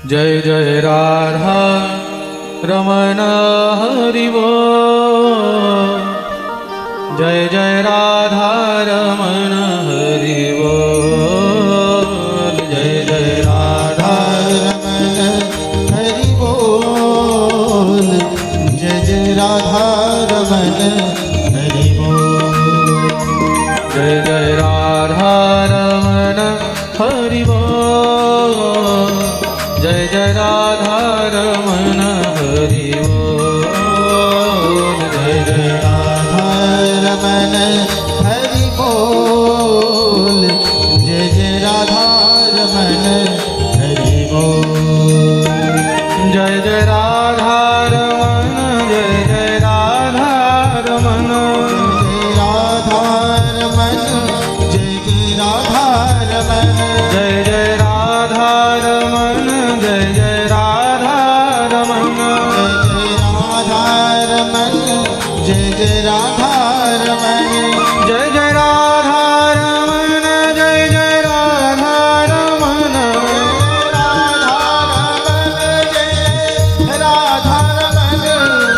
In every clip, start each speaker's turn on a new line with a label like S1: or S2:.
S1: जय जय राधा रमण हरि बोल। जय जय राधा रमण हरि बोल। जय जय राधा
S2: रमण हरि बोल। जय जय राधा रमण हरि बोल।
S1: जय जय राधा रमण हरि बोल। जय जय राधा रमण हरि बोल। जय जय
S2: राधा रमण हरि बोल। जय जय राधा रमण हरि बोल।
S1: जय जय राधा रमण। जय जय राधा रमण।
S2: राधा रमण। जय जय राधा रमण।
S1: जय जय राधा रमण। जय जय राधा रमण।
S2: जय जय राधा रमण। जय जय राधा रमण।
S1: जय जय राधा रमण। जय जय राधा रमण।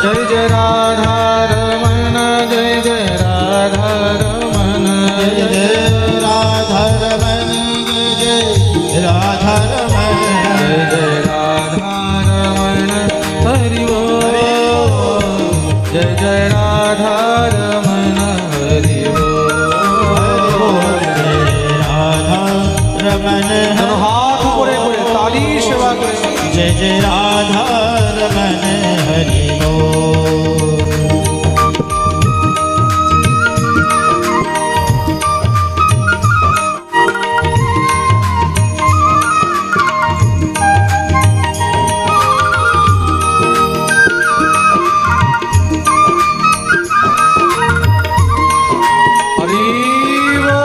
S2: जय जय राधा रमण।
S1: जय जय राधा रमण।
S2: जय जय राधा रमण।
S1: जय जय राधा रमण।
S2: जय जय राधा रमण।
S1: जय जय राधा रमण हरि बोल। जय जय राधा रमण हरि बोल।
S2: जय राधा रमण।
S1: दोनों हाथ ऊपर ऊपर ताली सेवा करें।
S2: जय जय राधा रमण हरि बोल।
S1: हरि बोल।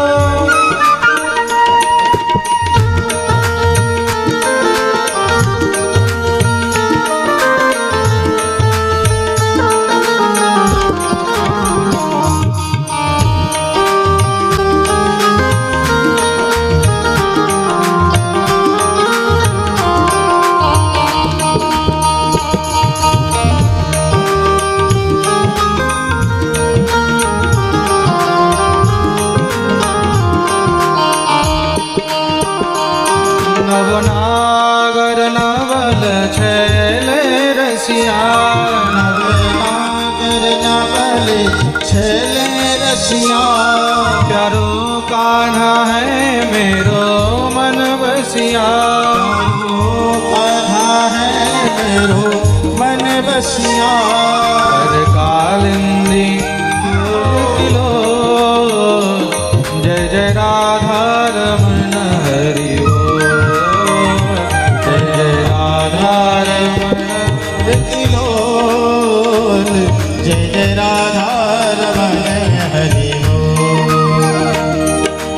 S1: नवनागर नवल छैले रसिया।
S2: नवनागर नवल छैले रसिया।
S1: प्यारो कान्हा है मेरो मन बसिया।
S2: कान्हा है मेरो मन बसिया।
S1: हर कालिंदी किलो। जय जय राधा रमण हरि बोल। जय जय राधा रमण।
S2: तिलोल। जय जय राधा रमण हरि बोल।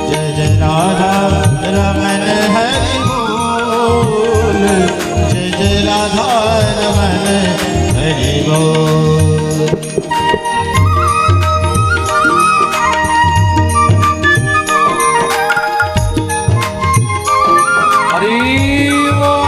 S2: जय जय राधा रमण हरि बोल। जय जय राधा रमण हरि बोल।
S1: हरि बोल।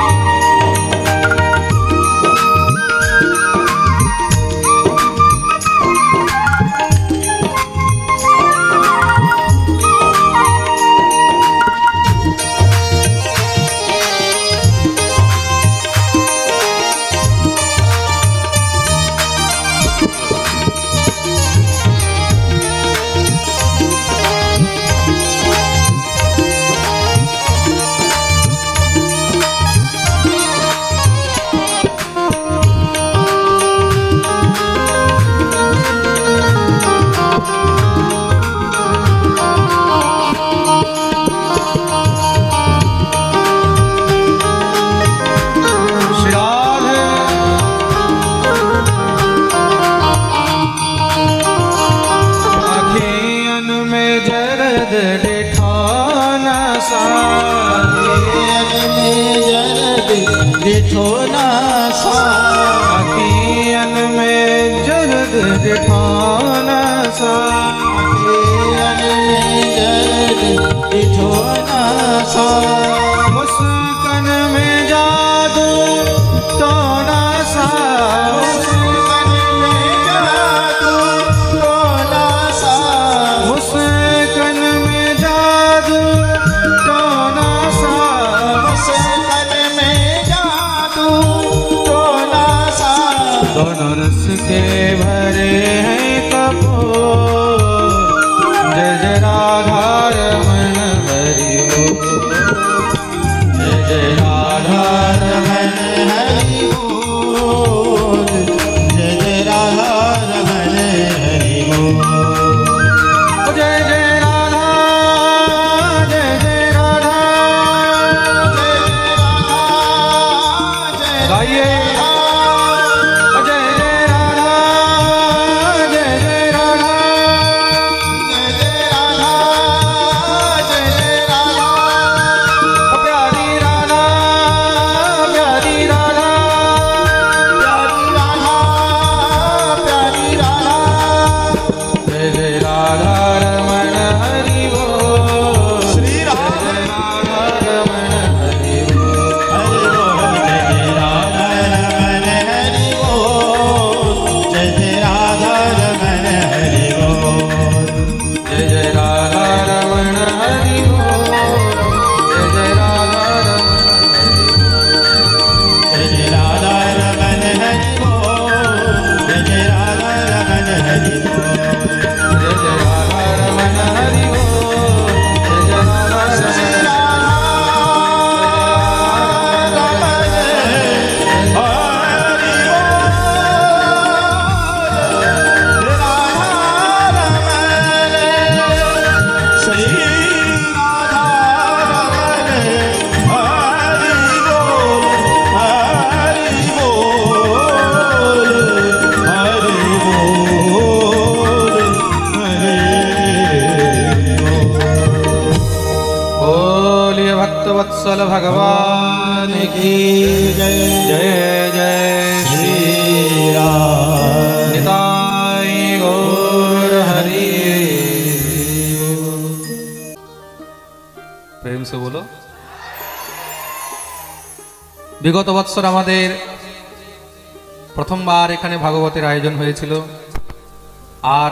S1: श्री राधे। अखियन में जरद डिठौना सा।
S2: दिठोना सा।
S1: अखियन में जरद डिठौना सा।
S2: दिठोना सा।
S1: मुस्कान में जादू दोनों रस के भरे हैं कपोर, जय जय राधा रमण हरि बोल, जय जय राधा रमण हरि बोल,
S2: जय जय राधा रमण हरि बोल।
S1: जय जय राधा, जय जय राधा, गाइए। वत्सल भगवान की जय। जय जय श्री राम। निताई गौर हरि। प्रेम से बोलो। বিগত বৎসর আমাদের প্রথমবার এখানে ভাগবতের আয়োজন হয়েছিল, আর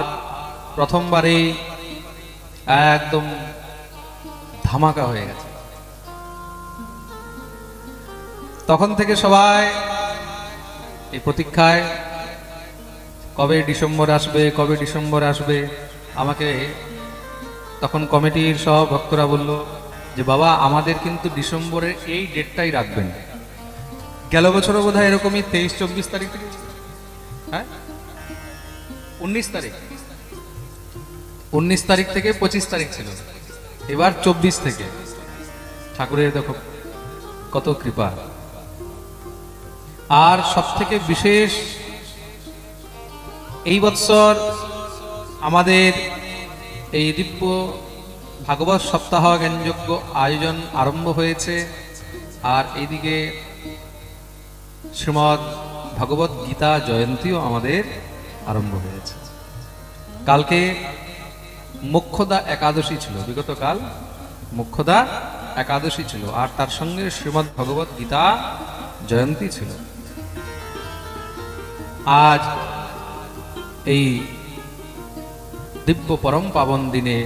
S1: প্রথমবারেই একদম ধামাকা হয়ে গেছে। তখন থেকে সবাই এই প্রতীক্ষায়, কবে ডিসেম্বর আসবে, কবে ডিসেম্বর আসবে। আমাকে তখন কমিটির সব ভক্তরা বলল যে বাবা আমাদের কিন্তু ডিসেম্বরের এই ডেটটাই রাখবেন। গেল বছরও বোধ হয় এরকমই 23-24 তারিখ থেকে, হ্যাঁ 19 তারিখ, 19 তারিখ থেকে 25 তারিখ ছিল, এবার 24 থেকে। ঠাকুরের দেখো কত কৃপা। আর সব থেকে বিশেষ এই বৎসর আমাদের এই দিব্য ভাগবত সপ্তাহ জ্ঞানযজ্ঞ আয়োজন আরম্ভ হয়েছে, আর এইদিকে শ্রীমদ্ ভগবত গীতা জয়ন্তীও আমাদের আরম্ভ হয়েছে। কালকে মোক্ষদা একাদশী ছিল, বিগত কাল মোক্ষদা একাদশী ছিল, আর তার সঙ্গে শ্রীমদ্ ভগবত গীতা জয়ন্তী ছিল। আজ এই দিব্য পরম পাবন দিনে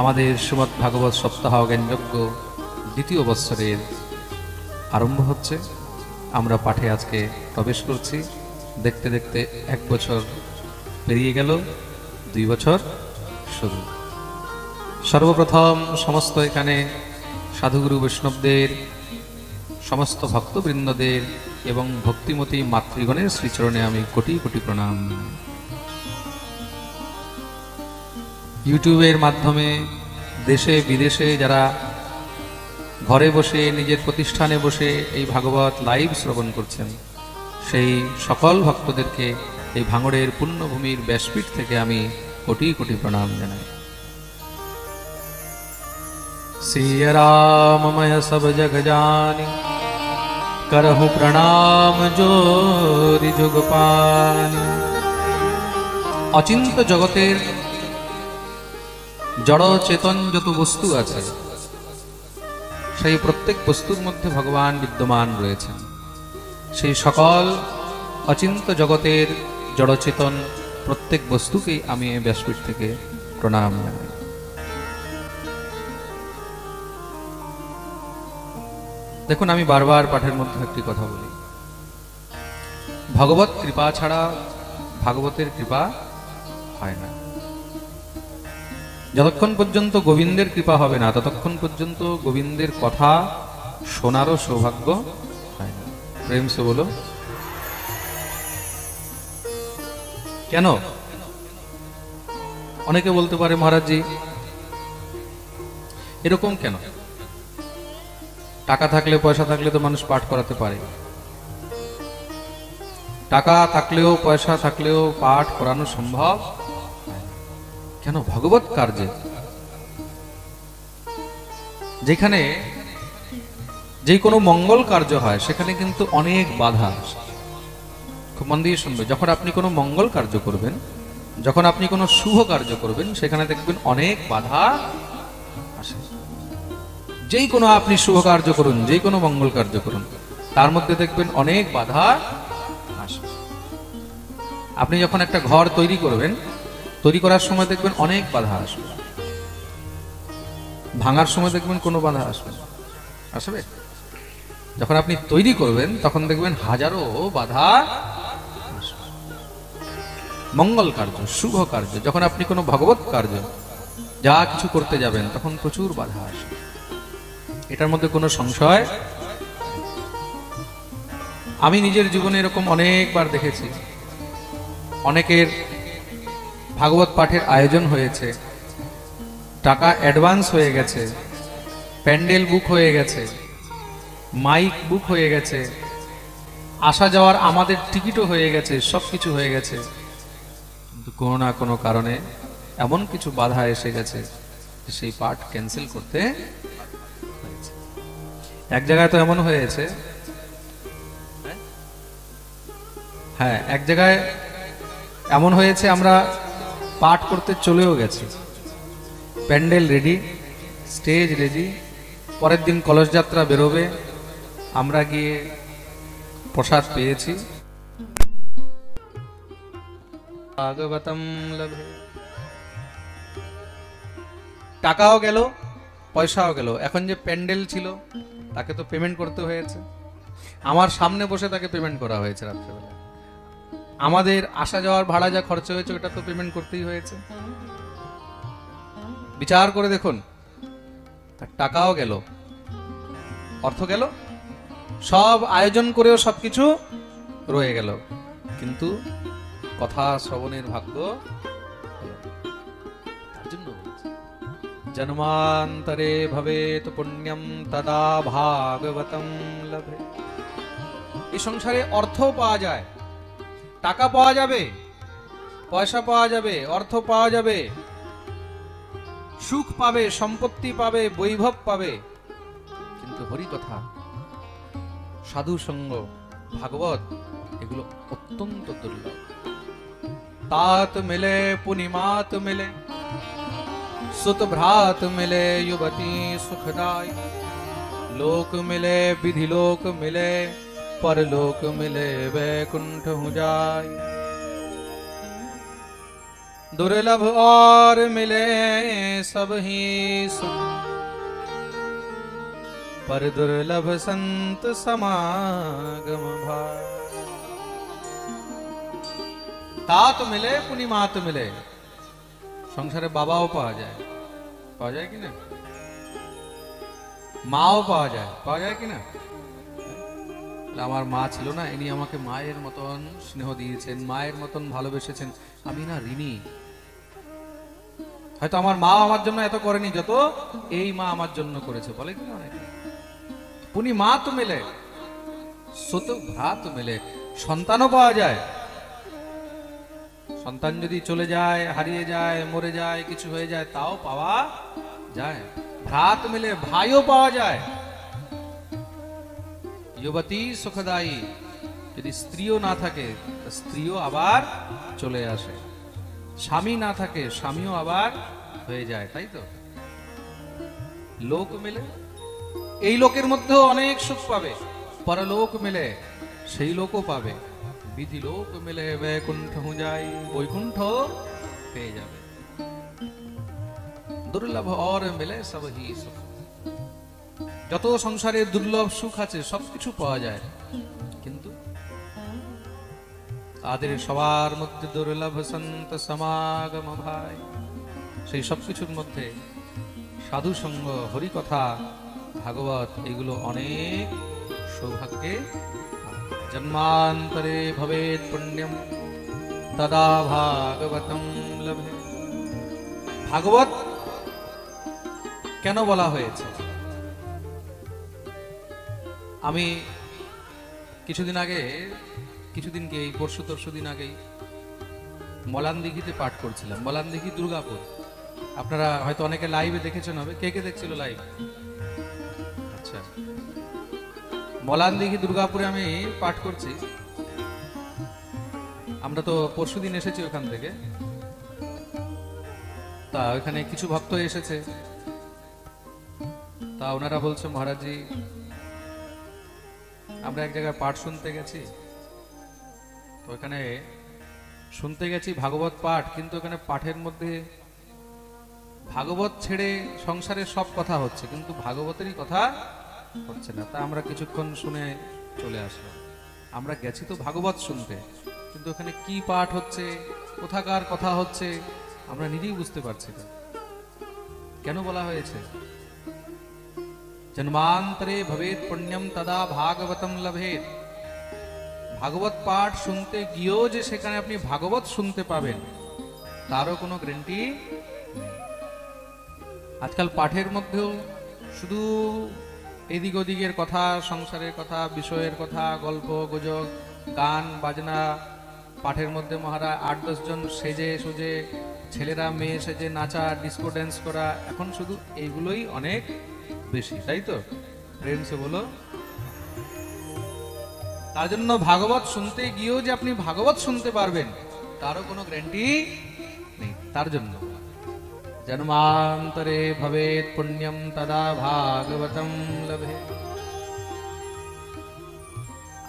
S1: আমাদের শ্রীমদ্ ভাগবত সপ্তাহ জ্ঞানযজ্ঞ দ্বিতীয় বৎসরের আরম্ভ হচ্ছে। আমরা পাঠে আজকে প্রবেশ করছি। দেখতে দেখতে 1 বছর পেরিয়ে গেল, 2 বছর শুরু। সর্বপ্রথম সমস্ত এখানে সাধুগুরু বৈষ্ণবদের, সমস্ত ভক্তবৃন্দদের এবং ভক্তিমতী মাতৃগণের শ্রীচরণে আমি কোটি কোটি প্রণাম। ইউটিউবের মাধ্যমে দেশে বিদেশে যারা ঘরে বসে নিজের প্রতিষ্ঠানে বসে এই ভাগবত লাইভ শ্রবণ করছেন, সেই সকল ভক্তদেরকে এই ভাঙড়ের পুণ্যভূমির ব্যাসপীঠ থেকে আমি কোটি কোটি প্রণাম জানাই। सिया राममय सब जग जानी, करहु प्रणाम जोरि जुग पानी। অচিন্ত জগতের জড় চেতন যত বস্তু আছে, সেই প্রত্যেক বস্তুর মধ্যে ভগবান বিদ্যমান রয়েছেন। সেই সকল অচিন্ত জগতের জড়চেতন প্রত্যেক বস্তুকেই আমি এই ব্যাসপীঠ থেকে প্রণাম জানাই। দেখুন, আমি বারবার পাঠের মধ্যে একটি কথা বলি ভগবত কৃপা ছাড়া ভাগবতের কৃপা হয় না। যতক্ষণ পর্যন্ত গোবিন্দের কৃপা হবে না, ততক্ষণ পর্যন্ত গোবিন্দের কথা শোনারও সৌভাগ্য হয় না। প্রেম সে বলো কেন? অনেকে বলতে পারে, মহারাজজি এরকম কেন? টাকা থাকলে, পয়সা থাকলে তো মানুষ পাঠ করাতে পারে। টাকা থাকলেও, পয়সা থাকলেও পাঠ করানো সম্ভব কেন? ভগবত কার্যে যেখানে যে কোনো মঙ্গল কার্য হয়, সেখানে কিন্তু অনেক বাধা আসে। খুব মন দিয়ে শুনবে, যখন আপনি কোনো মঙ্গল কার্য করবেন, যখন আপনি কোনো শুভ কার্য করবেন, সেখানে দেখবেন অনেক বাধা আসে। যেই কোনো আপনি শুভ কার্য করুন, যেই কোনো মঙ্গল কার্য করুন, তার মধ্যে দেখবেন অনেক বাধা আসে। আপনি যখন একটা ঘর তৈরি করবেন, তৈরি করার সময় দেখবেন অনেক বাধা আসবে। ভাঙার সময় দেখবেন কোনো বাধা আসবে না। আসবে? যখন আপনি তৈরি করবেন, তখন দেখবেন হাজারো বাধা আসবে। মঙ্গল কার্য, শুভ কার্য, যখন আপনি কোনো ভগবত কার্য যা কিছু করতে যাবেন, তখন প্রচুর বাধা আসবে। এটার মধ্যে কোনো সংশয়। আমি নিজের জীবনে এরকম অনেকবার দেখেছি। অনেকের ভাগবত পাঠের আয়োজন হয়েছে, টাকা অ্যাডভান্স হয়ে গেছে, প্যান্ডেল বুক হয়ে গেছে, মাইক বুক হয়ে গেছে, আসা যাওয়ার আমাদের টিকিটও হয়ে গেছে, সবকিছু হয়ে গেছে, কিন্তু কোনো না কোনো কারণে এমন কিছু বাধা এসে গেছে যে সেই পাঠ ক্যান্সেল করতে হয়েছে। এক জায়গায় তো এমন হয়েছে, হ্যাঁ, এক জায়গায় এমন হয়েছে, আমরা পাঠ করতে চলেও গেছি, প্যান্ডেল রেডি, স্টেজ রেডি, পরের দিন কলস যাত্রা বেরোবে, আমরা গিয়ে প্রসাদ পেয়েছি, ভাগবতম লভে, টাকাও গেল, পয়সাও গেল। এখন যে প্যান্ডেল ছিল, তাকে তো পেমেন্ট করতে হয়েছে। আমার সামনে বসে তাকে পেমেন্ট করা হয়েছে রাত্রেবেলা। আমাদের আসা যাওয়ার ভাড়া যা খরচা হয়েছে, ওটা তো পেমেন্ট করতেই হয়েছে। বিচার করে দেখুন, টাকাও গেল, অর্থ গেল, সব আয়োজন করেও সবকিছু রয়ে গেল, কিন্তু কথা শ্রবণের ভাগ্য। তার জন্য জন্মান্তরে ভবেত পুণ্যম তদা ভাগবতম লভে। এই সংসারে অর্থ পাওয়া যায়, টাকা পাওয়া যাবে, পয়সা পাওয়া যাবে, অর্থ পাওয়া যাবে, সুখ পাবে, সম্পত্তি পাবে, বৈভব পাবে, কিন্তু হরি কথা, সাধু সঙ্গ, ভাগবত, এগুলো অত্যন্ত দুর্লভ। तात मिले पुनिमात मिले, सुत भ्रात मिले, युवती सुखदाई, लोक मिले विधि लोक मिले, परलोक मिले वैकुंठ हूँ जाय। दुर्लभ और मिले सब ही सुख, पर दुर्लभ संत समागम भाई। तात मिले पुनिमात मिले, সংসারে বাবাও পাওয়া যায়, পাওয়া যায় কিনা? মাও পাওয়া যায়, পাওয়া যায় কিনা? আমার মা ছিল না, ইনি আমাকে মায়ের মতন স্নেহ দিয়েছেন, মায়ের মতন ভালোবেসেছেন, আমি না ঋণী। হয়তো আমার মা আমার জন্য এত করেনি যত এই মা আমার জন্য করেছে, বলে কিনা অনেকে। পুনিমাত মিলে, সুত ভ্রাত মিলে, সন্তানও পাওয়া যায়। সন্তান যদি চলে যায়, হারিয়ে যায়, মরে যায়, কিছু হয়ে যায়, তাও পাওয়া যায়। ভ্রাত মিলে, ভাইও পাওয়া যায়। যুবতী সুখদায়ী, যদি স্ত্রীও না থাকে, স্ত্রীও আবার চলে আসে। স্বামী না থাকে, স্বামীও আবার হয়ে যায়, তাই তো? লোক মিলে, এই লোকের মধ্যেও অনেক সুখ পাবে। পরলোক মিলে, সেই লোকও পাবে। বিধি লোক মিলে বৈকুণ্ঠ হूँ जाई, বৈকুণ্ঠ পেয়ে যাবে। দুর্লভ और মিলে সব ही সুখ। যত সংসারে দুর্লভ সুখ আছে, সবকিছু পাওয়া যায়, কিন্তু তাদের সবার মধ্যে দুর্লভ সন্ত সমাগম ভাই, সেই সব কিছুর মধ্যে সাধু সঙ্গ, হরিকথা, ভাগবত, এগুলো অনেক সৌভাগ্যে। জন্মান্তরে ভবেৎ পুণ্যম তদা ভাগবতম লভে। ভাগবত কেন বলা হয়েছে? আমি কিছুদিন কি এই পরশু দিন আগেই মলানদিঘিতে পাঠ করছিলাম। মলানদিঘি দুর্গাপুর, আপনারা হয়তো অনেকে লাইভে দেখেছেন হবে। কে কে দেখছিল লাইভ? আচ্ছা, মলানদিঘি দুর্গাপুরে আমি পাঠ করছি। আমরা তো পরশুদিন এসেছি ওখান থেকে, তা ওখানে কিছু ভক্ত এসেছে। তা ওনারা বলছে, মহারাজজি আমরা এক জায়গায় পাঠ শুনতে গেছি, তো ওখানে শুনতে গেছি ভাগবত পাঠ, কিন্তু ওখানে পাঠের মধ্যে ভাগবত ছেড়ে সংসারের সব কথা হচ্ছে, কিন্তু ভাগবতেরই কথা হচ্ছে না। তা আমরা কিছুক্ষণ শুনে চলে আসলাম। আমরা গেছি তো ভাগবত শুনতে, কিন্তু ওখানে কি পাঠ হচ্ছে, কোথাকার কথা হচ্ছে, আমরা নিজেই বুঝতে পারছি না। কেন বলা হয়েছে? জন্মান্তরে ভবেৎ পুণ্যম তদা ভাগবতম লভেৎ। ভাগবত পাঠ শুনতে গিয়েও যে সেখানে আপনি ভাগবত শুনতে পাবেন, তারও কোনো গ্যারান্টি নেই। আজকাল পাঠের মধ্যেও শুধু এদিক ওদিকের কথা, সংসারের কথা, বিষয়ের কথা, গল্প গুজব, গান বাজনা। পাঠের মধ্যে মহারাজ 8-10 জন সেজে সুজে, ছেলেরা মেয়ে সেজে নাচা, ডিস্কো ড্যান্স করা, এখন শুধু এইগুলোই অনেক বেশি, তাই তো? প্রেম সে বলো। তার জন্য ভাগবত শুনতে গিয়েও যে আপনি ভাগবত শুনতে পারবেন, তারও কোনো গ্যারান্টি নেই। তার জন্য জন্মান্তরে ভবেৎ পুণ্যম তদা ভাগবতম লভে।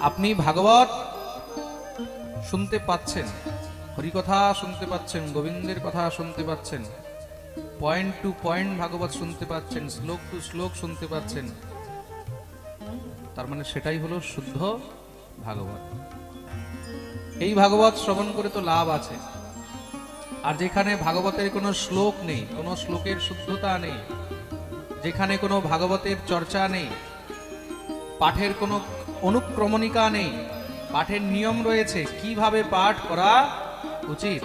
S1: আপনি ভাগবত শুনতে পাচ্ছেন, হরিকথা শুনতে পাচ্ছেন, গোবিন্দের কথা শুনতে পাচ্ছেন, পয়েন্ট টু পয়েন্ট ভাগবত শুনতে পাচ্ছেন, শ্লোক টু শ্লোক শুনতে পাচ্ছেন, তার মানে সেটাই হলো শুদ্ধ ভাগবত। এই ভাগবত শ্রবণ করে তো লাভ আছে। আর যেখানে ভাগবতের কোনো শ্লোক নেই, কোনো শ্লোকের শুদ্ধতা নেই, যেখানে কোনো ভাগবতের চর্চা নেই, পাঠের কোনো অনুক্রমণিকা নেই, পাঠের নিয়ম রয়েছে কিভাবে পাঠ করা উচিত,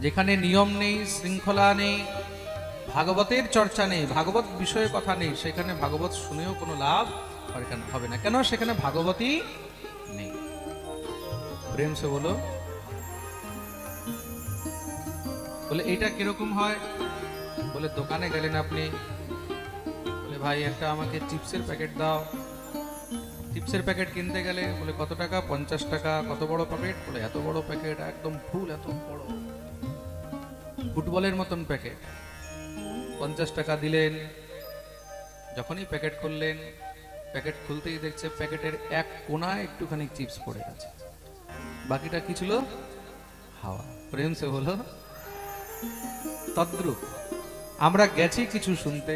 S1: যেখানে নিয়ম নেই, শৃঙ্খলা নেই, ভাগবতের চর্চা নেই, ভাগবত বিষয়ে কথা নেই, সেখানে ভাগবত শুনেও কোনো লাভ হবে না। কেন? সেখানে ভাগবতই নেই। প্রেম সে বলো। বলে এইটা কিরকম হয়? বলে দোকানে গেলেন আপনি, বলে ভাই একটা আমাকে চিপসের প্যাকেট দাও। চিপসের প্যাকেট কিনতে গেলে বলে কত টাকা? 50 টাকা। কত বড় প্যাকেট? বলে এত বড় প্যাকেট, একদম ফুল, এত বড় ফুটবলের মতন প্যাকেট। 50 টাকা দিলেন। যখনই প্যাকেট খুললেন, প্যাকেট খুলতেই দেখছে প্যাকেটের এক কোনায় একটুখানি চিপস পড়ে আছে, বাকিটা কি ছিল? হাওয়া। প্রেম সে হলো। তদ্রূপ আমরা গেছি কিছু শুনতে,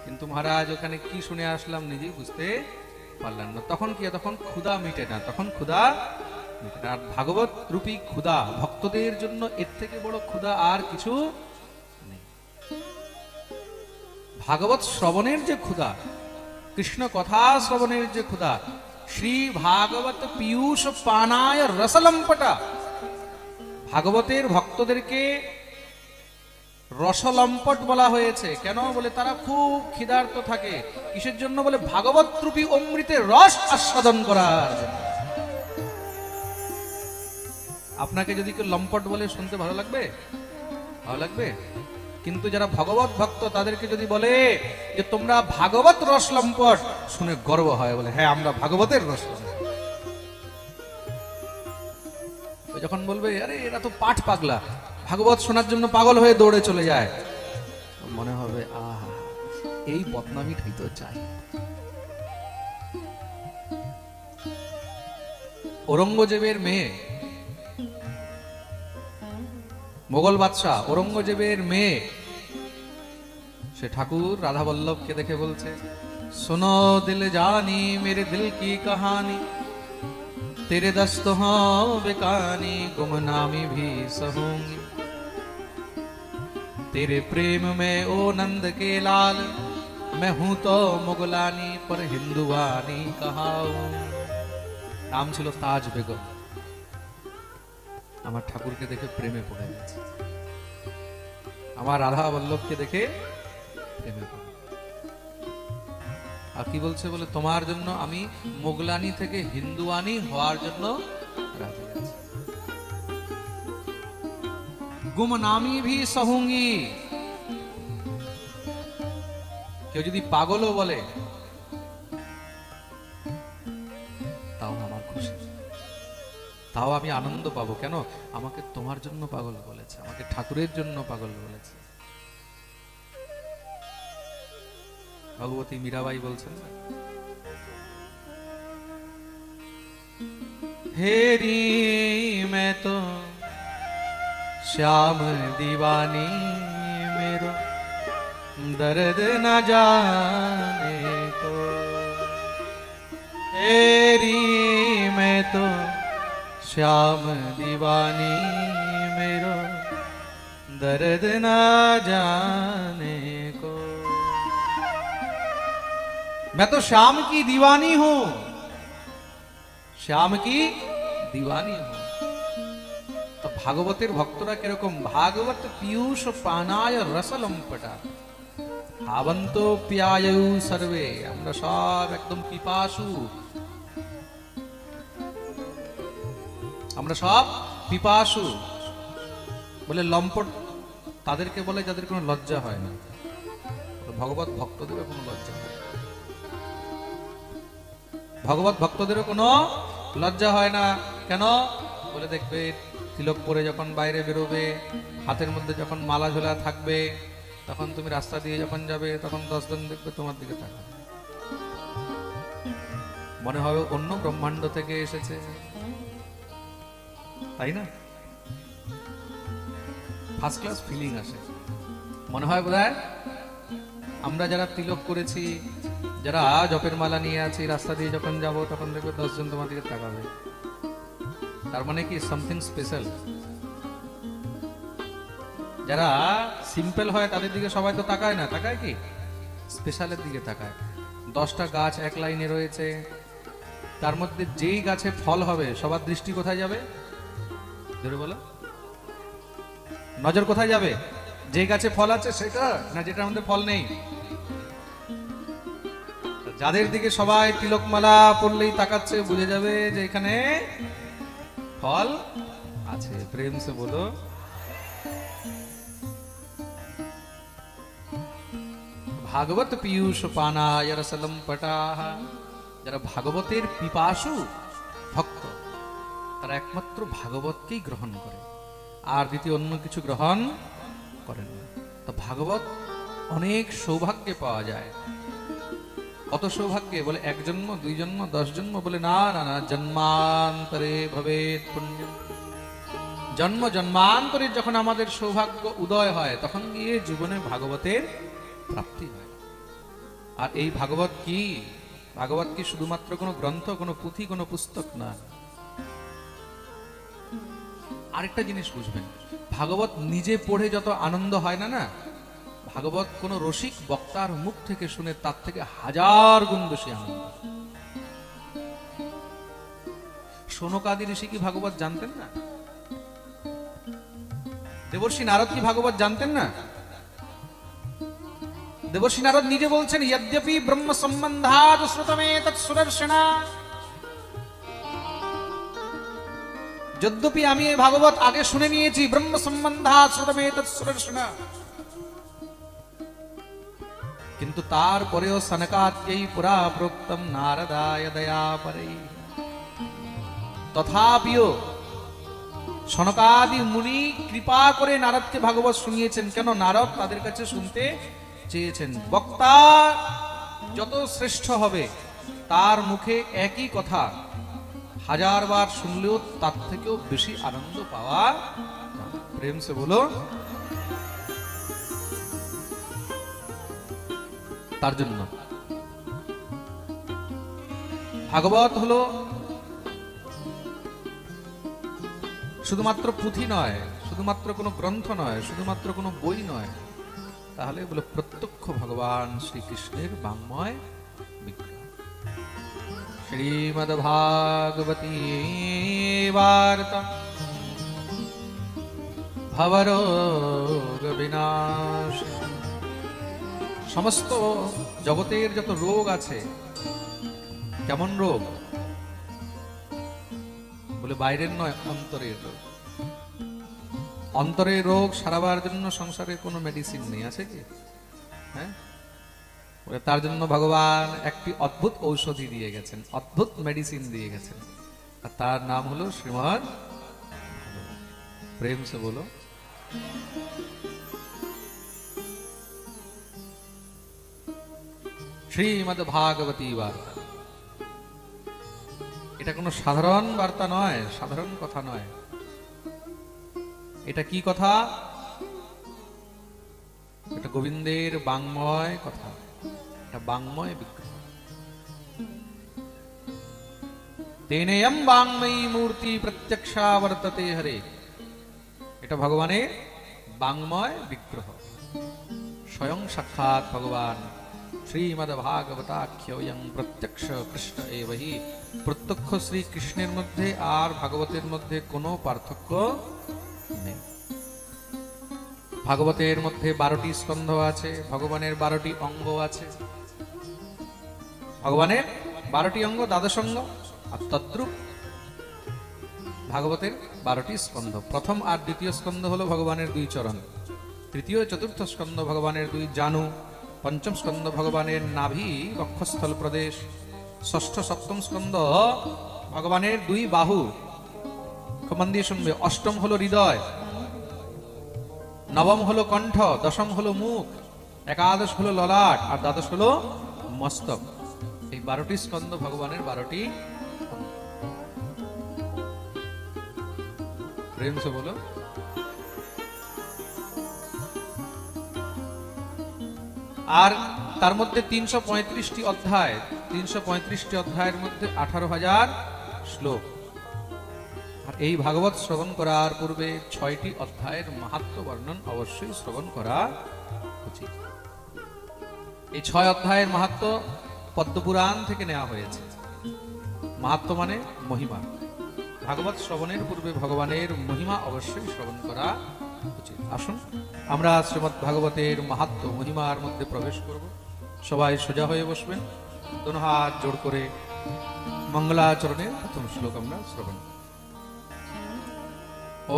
S1: কিন্তু মহারাজ ওখানে কি শুনে আসলাম নিজেই বুঝতে পারলাম না। তখন কি? তখন ক্ষুধা মিটে না, তখন ক্ষুধা মিটে না। আর ভাগবত রূপী ক্ষুধা ভক্তদের জন্য এর থেকে বড় ক্ষুধা আর কিছু নেই। ভাগবত শ্রবণের যে ক্ষুধা, কৃষ্ণ কথা শ্রবণের যে ক্ষুধা, শ্রী ভাগবত পীয়ূষ পানায় রসলম্পটা। ভাগবতের ভক্তদেরকে রসলম্পট বলা হয়েছে। কেন? বলে তারা খুব ক্ষুধার্ত থাকে। কিসের জন্য? বলে ভাগবত রূপী অমৃতের রস আস্বাদন করার জন্য। আপনাকে যদি কেউ লম্পট বলে শুনতে ভালো লাগবে? ভালো লাগবে। কিন্তু যারা ভগবত ভক্ত তাদেরকে যদি বলে যে তোমরা ভাগবত রস লম্পট, শুনে গর্ব হয়, বলে হ্যাঁ আমরা ভাগবতের রস লম্পট। যখন বলবে আরে এরা তো পাঠ পাগলা, ভাগবত শোনার জন্য পাগল হয়ে দৌড়ে চলে যায়, মনে হবে আহা এই বদনামিটাই তো চাই। ঔরঙ্গজেবের মেয়ে, মোগল বাদশাহ ঔরঙ্গজেবের মেয়ে, সে ঠাকুর রাধা বল্লভকে দেখে বলছে, শোনো দিল জানি মেরে দিল কি কাহানি, तेरे दस्त हों बेकानी गुमनामी भी सहूंगी। तेरे प्रेम में ओ नंद के लाल, मैं हूं तो मुगलानी पर हिंदुवानी कहाऊं। नाम ছিল তাজ বেগম। আমার ঠাকুরকে দেখে প্রেমে পড়ে গেছে, আমার রাধা বল্লভকে দেখে প্রেমে পড়ে। আর কি বলছে বলে, তোমার জন্য আমি মোগলানি থেকে হিন্দুয়ানি হওয়ার জন্য রাজি আছি। গুমনামি ভি সহুঙ্গি। কেউ যদি পাগলও বলে তাও আমার খুশি, তাও আমি আনন্দ পাবো। কেন? আমাকে তোমার জন্য পাগল বলেছে, আমাকে ঠাকুরের জন্য পাগল বলেছে। ভগবতী মীরাবাই বলছেন, হেরি मैं तो श्याम दीवानी मेरो दर्द न जाने को। हेरी मैं तो श्याम दीवानी मेरो दर्द न जाने को। मैं तो श्याम की दीवानी हूं, श्याम की दीवानी हूं। तो भागवतेर भक्तरा किरकम? भागवत पीयूष पानाय रसलम्पटा हावंतो प्यायु सर्वे। আমরা সব একদম পিপাসু, আমরা সব পিপাসু। বলে লম্পট তাদেরকে বলে যাদের কোনো লজ্জা হয় না। ভগবত ভক্তদের কোনো লজ্জা হয় না, ভগবত ভক্তদেরও কোনো লজ্জা হয় না। কেন? বলে দেখবে তিলক পরে যখন বাইরে বেরোবে, হাতের মধ্যে যখন মালা ঝোলা থাকবে, তখন তুমি রাস্তা দিয়ে যখন যাবে, তখন 10 জন দেখবে তোমার দিকে তাকাবে, মনে হবে অন্য ব্রহ্মাণ্ড থেকে এসেছে, তাই না? ফার্স্ট ক্লাস ফিলিং আসে, মনে হয় বোধহয় আমরা যারা তিলক করেছি, যারা জপের মালা নিয়ে আছি, রাস্তা দিয়ে যখন যাব তখন দেখবে 10 জন তোমার দিকে তাকাবে। তার মানে কি সামথিং স্পেশাল। যারা সিম্পল হয় তাদের দিকে সবাই তো তাকায় না, তাকায় কি? স্পেশালের দিকে তাকায়। 10টা গাছ এক লাইনে রয়েছে, তার মধ্যে যেই গাছে ফল হবে সবার দৃষ্টি কোথায় যাবে? জোরে বলো, নজর কোথায় যাবে? যে গাছে ফল আছে সেটা, না যেটার মধ্যে ফল নেই? যাদের দিকে সবাই তিলকমালা পড়লেই তাকাচ্ছে, বুঝে যাবে যে এখানে ফল আছে। প্রেম সে বলো। ভাগবত পীयूष পানায় রসলম্পটাঃ। যারা ভাগবতের পিপাসু ভক্ত, তারা একমাত্র ভাগবতকেই গ্রহণ করে, আর দ্বিতীয় অন্য কিছু গ্রহণ করেন না। তো ভাগবত অনেক সৌভাগ্যে পাওয়া যায়। কত সৌভাগ্যে? বলে 1 জন্ম, 2 জন্ম, 10 জন্ম? বলে না না না, জন্মান্তরে ভবেৎ পুণ্যম। জন্ম জন্মান্তরে যখন আমাদের সৌভাগ্য উদয় হয়, তখন গিয়ে জীবনে ভাগবতের প্রাপ্তি হয়। আর এই ভাগবত কি? ভাগবত কি শুধুমাত্র কোনো গ্রন্থ, কোনো পুঁথি, কোনো পুস্তক না। আরেকটা জিনিস বুঝবেন, ভাগবত নিজে পড়ে যত আনন্দ হয় না, ভাগবত কোন রসিক বক্তার মুখ থেকে শুনে তার থেকে 1000 গুণ বেশি আনন্দ। শৌনকাদি ঋষি কি ভাগবত জানতেন না? দেবর্ষি নারদ কি ভাগবত জানতেন না? দেবর্ষি নারদ নিজে বলছেন, यद्यपि ब्रह्म सम्बन्धात् श्रुतमेतत् सुदर्शना। যদ্যপি আমি এই ভাগবত আগে শুনে নিয়েছি, ব্রহ্ম সম্বন্ধাৎ শ্রুতমেতৎ সুদর্শনা, কিন্তু তারপরেও সনকাদ্যৈ পুরা প্রোক্তম নারদায় দয়াপরে। তথাপিও সনকাদি মুনি কৃপা করে নারদকে ভাগবত শুনিয়েছেন। কেন? নারদ তাদের কাছে শুনতে চেয়েছেন। বক্তা যত শ্রেষ্ঠ হবে, তার মুখে একই কথা 1000 বার শুনলেও তার থেকেও বেশি আনন্দ পাওয়া। প্রেম সে বলো। তার জন্য ভাগবত হলো শুধুমাত্র পুঁথি নয়, শুধুমাত্র কোনো গ্রন্থ নয়, শুধুমাত্র কোনো বই নয়, তাহলে বলে প্রত্যক্ষ ভগবান শ্রীকৃষ্ণের বাংময় বিগ্রহ। শ্রীমদ্ ভাগবতী বার্তা ভবরোগ বিনাশ। সমস্ত জগতের যত রোগ আছে, কেমন রোগ বলে বাইরের নয়, অন্তরের রোগ। অন্তরের রোগ সারাবার জন্য সংসারে কোনো মেডিসিন নেই, আছে কি? হ্যাঁ, বলে তার জন্য ভগবান একটি অদ্ভুত ঔষধি দিয়ে গেছেন, অদ্ভুত মেডিসিন দিয়ে গেছেন, আর তার নাম হলো শ্রীমদ্ ভাগবত। প্রেম সে বলো। শ্রীমদ্ ভাগবতী বার্তা, এটা কোনো সাধারণ বার্তা নয়, সাধারণ কথা নয়। এটা কি কথা? এটা গোবিন্দের বাংময় কথা, এটা বাংময় বিগ্রহ। তেনেয়ম বাংময়ী মূর্তি প্রত্যক্ষা বর্ততে হরে। এটা ভগবানের বাংময় বিগ্রহ, স্বয়ং সাক্ষাৎ ভগবান। শ্রীমদ্ ভাগবতাখ্যয়ং প্রত্যক্ষ কৃষ্ণ এবহি। প্রত্যক্ষ শ্রী কৃষ্ণের মধ্যে আর ভাগবতের মধ্যে কোনো পার্থক্য নেই। ভাগবতের মধ্যে 12টি স্কন্ধ আছে, ভগবানের 12টি অঙ্গ আছে। ভগবানের 12টি অঙ্গ, দ্বাদশ অঙ্গ, আর তদ্রূপ ভাগবতের 12টি স্কন্ধ। প্রথম আর দ্বিতীয় স্কন্ধ হলো ভগবানের 2 চরণ, তৃতীয় চতুর্থ স্কন্ধ ভগবানের 2 জানু, পঞ্চম স্কন্ধ ভগবানের নাভি বক্ষস্থল প্রদেশ, ষষ্ঠ সপ্তম স্কন্ধ ভগবানের 2 বাহু। খুব মন দিয়ে শুনবে। অষ্টম হলো হৃদয়, নবম হলো কণ্ঠ, দশম হলো মুখ, একাদশ হলো ললাট, আর দ্বাদশ হলো মস্তক। এই 12টি স্কন্ধ ভগবানের 12টি। প্রেম সে বলো। আর তার মধ্যে 335টি অধ্যায়, 335টি অধ্যায়ের মধ্যে 18,000 শ্লোক। আর এই ভাগবত শ্রবণ করার পূর্বে 6টি অধ্যায়ের মাহাত্ম্য বর্ণন অবশ্যই শ্রবণ করা উচিত। এই 6 অধ্যায়ের মাহাত্ম্য পদ্মপুরাণ থেকে নেওয়া হয়েছে। মাহাত্ম্য মানে মহিমা। ভাগবত শ্রবণের পূর্বে ভগবানের মহিমা অবশ্যই শ্রবণ করা উচিত। আসুন আমরা শ্রীমদ্ ভাগবতের মাহাত্ম্য মহিমার মধ্যে প্রবেশ করব। সবাই সোজা হয়ে বসবেন, দোনো হাত জোড় করে মঙ্গলাচরণের প্রথম শ্লোক আমরা শ্রবণ।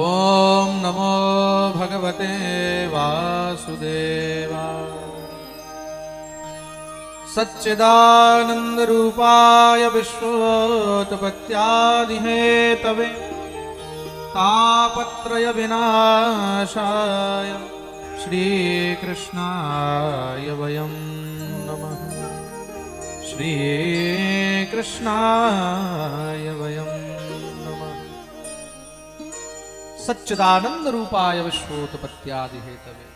S1: ওম নমো ভগবতে বাসুদেবায়। सच्चिदानंद रूपाय विश्वोत्पत्त्यादि हेतवे तापत्रय विनाशाय श्रीकृष्णाय वयं नमः। श्रीकृष्णाय वयं नमः। सच्चिदानंद रूपाय विश्वोत्पत्त्यादि हेतवे।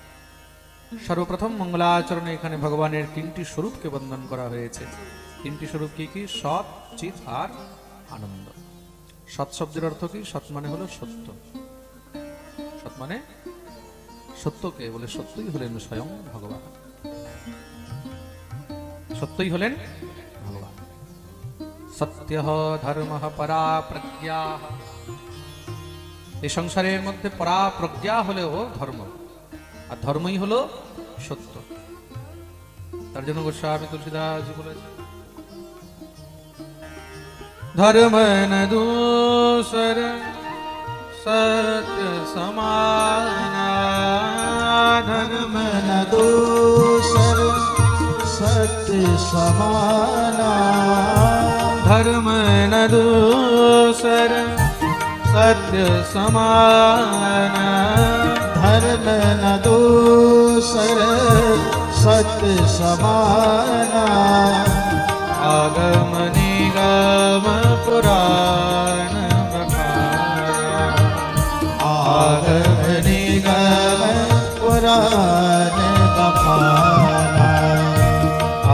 S1: সর্বপ্রথম মঙ্গলাচরণে এখানে ভগবানের 3টি স্বরূপকে বন্দন করা হয়েছে। 3টি স্বরূপ কি কি? সৎ, চিৎ আর আনন্দ। সৎ শব্দের অর্থ কি? সৎ মানে হলো সত্য। সৎ মানে সত্যকে বলে, সত্যই হলেন স্বয়ং ভগবান, সত্যই হলেন ভগবান। সত্যঃ ধর্মঃ পরা প্রজ্ঞা। এই সংসারের মধ্যে পরা প্রজ্ঞা হলেও ধর্ম, আর ধর্মই হলো সত্য। তার জন্য গোস্বামী তুলসীদাস বলেছেন, ধর্ম ন দূসর সত্য সমান।
S2: धर्म न दूसर सत्य समाना।
S1: धर्म न दूसर सत्य समान।
S2: धर्म न दूसर सत्य समाना।
S1: आगम निगम पुराण बखाना।
S2: आगम निगम पुराण बखाना।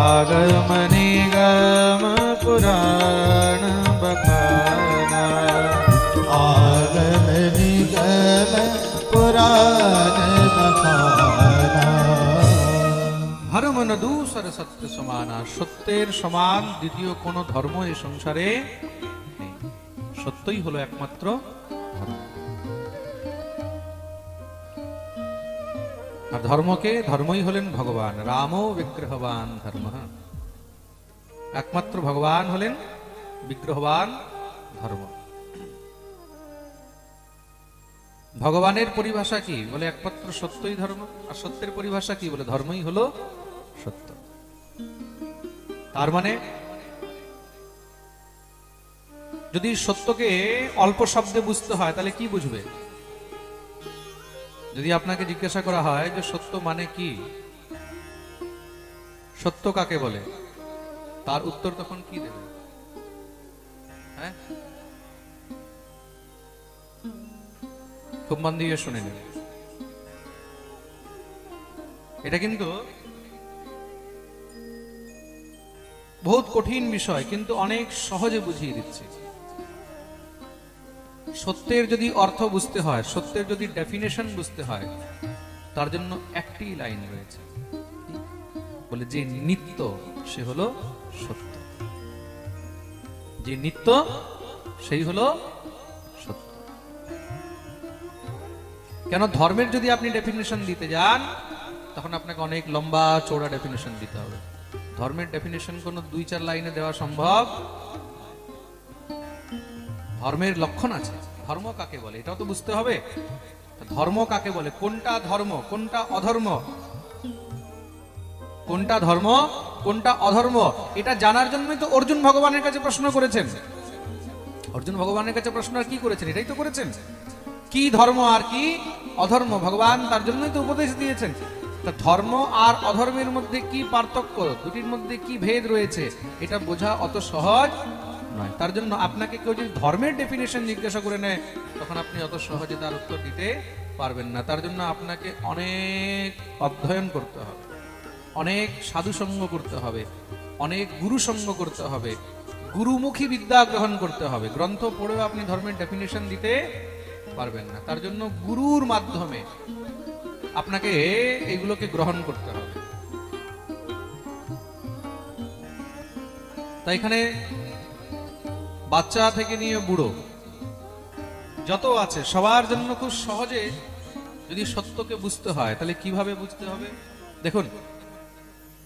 S1: आगम निगम पुराण बखाना।
S2: आगम
S1: ন দূসর সত্য সমান, আর সত্যের সমান দ্বিতীয় কোন ধর্ম এই সংসারে নেই। সত্যই হলো একমাত্র ধর্ম। আর ধর্মকে, ধর্মই হলেন ভগবান। রামো বিগ্রহবান ধর্ম, একমাত্র ভগবান হলেন বিগ্রহবান ধর্ম। ভগবানের পরিভাষা কি বলে? একমাত্র সত্যই ধর্ম। আর সত্যের পরিভাষা কি বলে? ধর্মই হলো সত্য। তার মানে যদি সত্যকে অল্প শব্দে বুঝতে হয় তাহলে কি বুঝবে? যদি আপনাকে জিজ্ঞাসা করা হয় যে সত্য মানে কি, সত্য কাকে বলে, তার উত্তর তখন কি দেবে? হ্যাঁ, খুব মন দিয়ে শুনে নেবে। এটা কিন্তু বহুত কঠিন বিষয়, কিন্তু অনেক সহজে বুঝিয়ে দিচ্ছি। সত্যের যদি অর্থ বুঝতে হয়, সত্যের যদি ডেফিনেশন বুঝতে হয়, তার জন্য একটি লাইন রয়েছে, বলে যে নিত্য সে হলো সত্য। যে নিত্য সেই হলো সত্য। কেন? ধর্মের যদি আপনি ডেফিনেশন দিতে যান তখন আপনাকে অনেক লম্বা চওড়া ডেফিনেশন দিতে হবে। ধর্মের ডেফিনেশন কোনো 2-4 লাইনে দেওয়া সম্ভব। ধর্মের লক্ষণ আছে, ধর্ম কাকে বলে এটাও তো বুঝতে হবে। ধর্ম কাকে বলে, কোনটা ধর্ম কোনটা অধর্ম, কোনটা ধর্ম কোনটা অধর্ম, এটা জানার জন্যই তো অর্জুন ভগবানের কাছে প্রশ্ন করেছেন। অর্জুন ভগবানের কাছে প্রশ্ন আর কি করেছেন? এটাই তো করেছেন, কি ধর্ম আর কি অধর্ম। ভগবান তার জন্যই তো উপদেশ দিয়েছেন। তা ধর্ম আর অধর্মের মধ্যে কি পার্থক্য, দুটির মধ্যে কি ভেদ রয়েছে, এটা বোঝা অত সহজ নয়। তার জন্য আপনাকে কেউ যদি ধর্মের ডেফিনেশন জিজ্ঞাসা করে নেয় তখন আপনি অত সহজে তার উত্তর দিতে পারবেন না। তার জন্য আপনাকে অনেক অধ্যয়ন করতে হবে, অনেক সাধুসঙ্গ করতে হবে, অনেক গুরুসঙ্গ করতে হবে, গুরুমুখী বিদ্যা গ্রহণ করতে হবে। গ্রন্থ পড়েও আপনি ধর্মের ডেফিনেশন দিতে পারবেন না। তার জন্য গুরুর মাধ্যমে আপনাকে এগুলোকে গ্রহণ করতে হবে। তাই এখানে বাচ্চা থেকে নিয়ে বুড়ো যত আছে সবার জন্য খুব সহজে যদি সত্যকে বুঝতে হয় তাহলে কিভাবে বুঝতে হবে? দেখুন,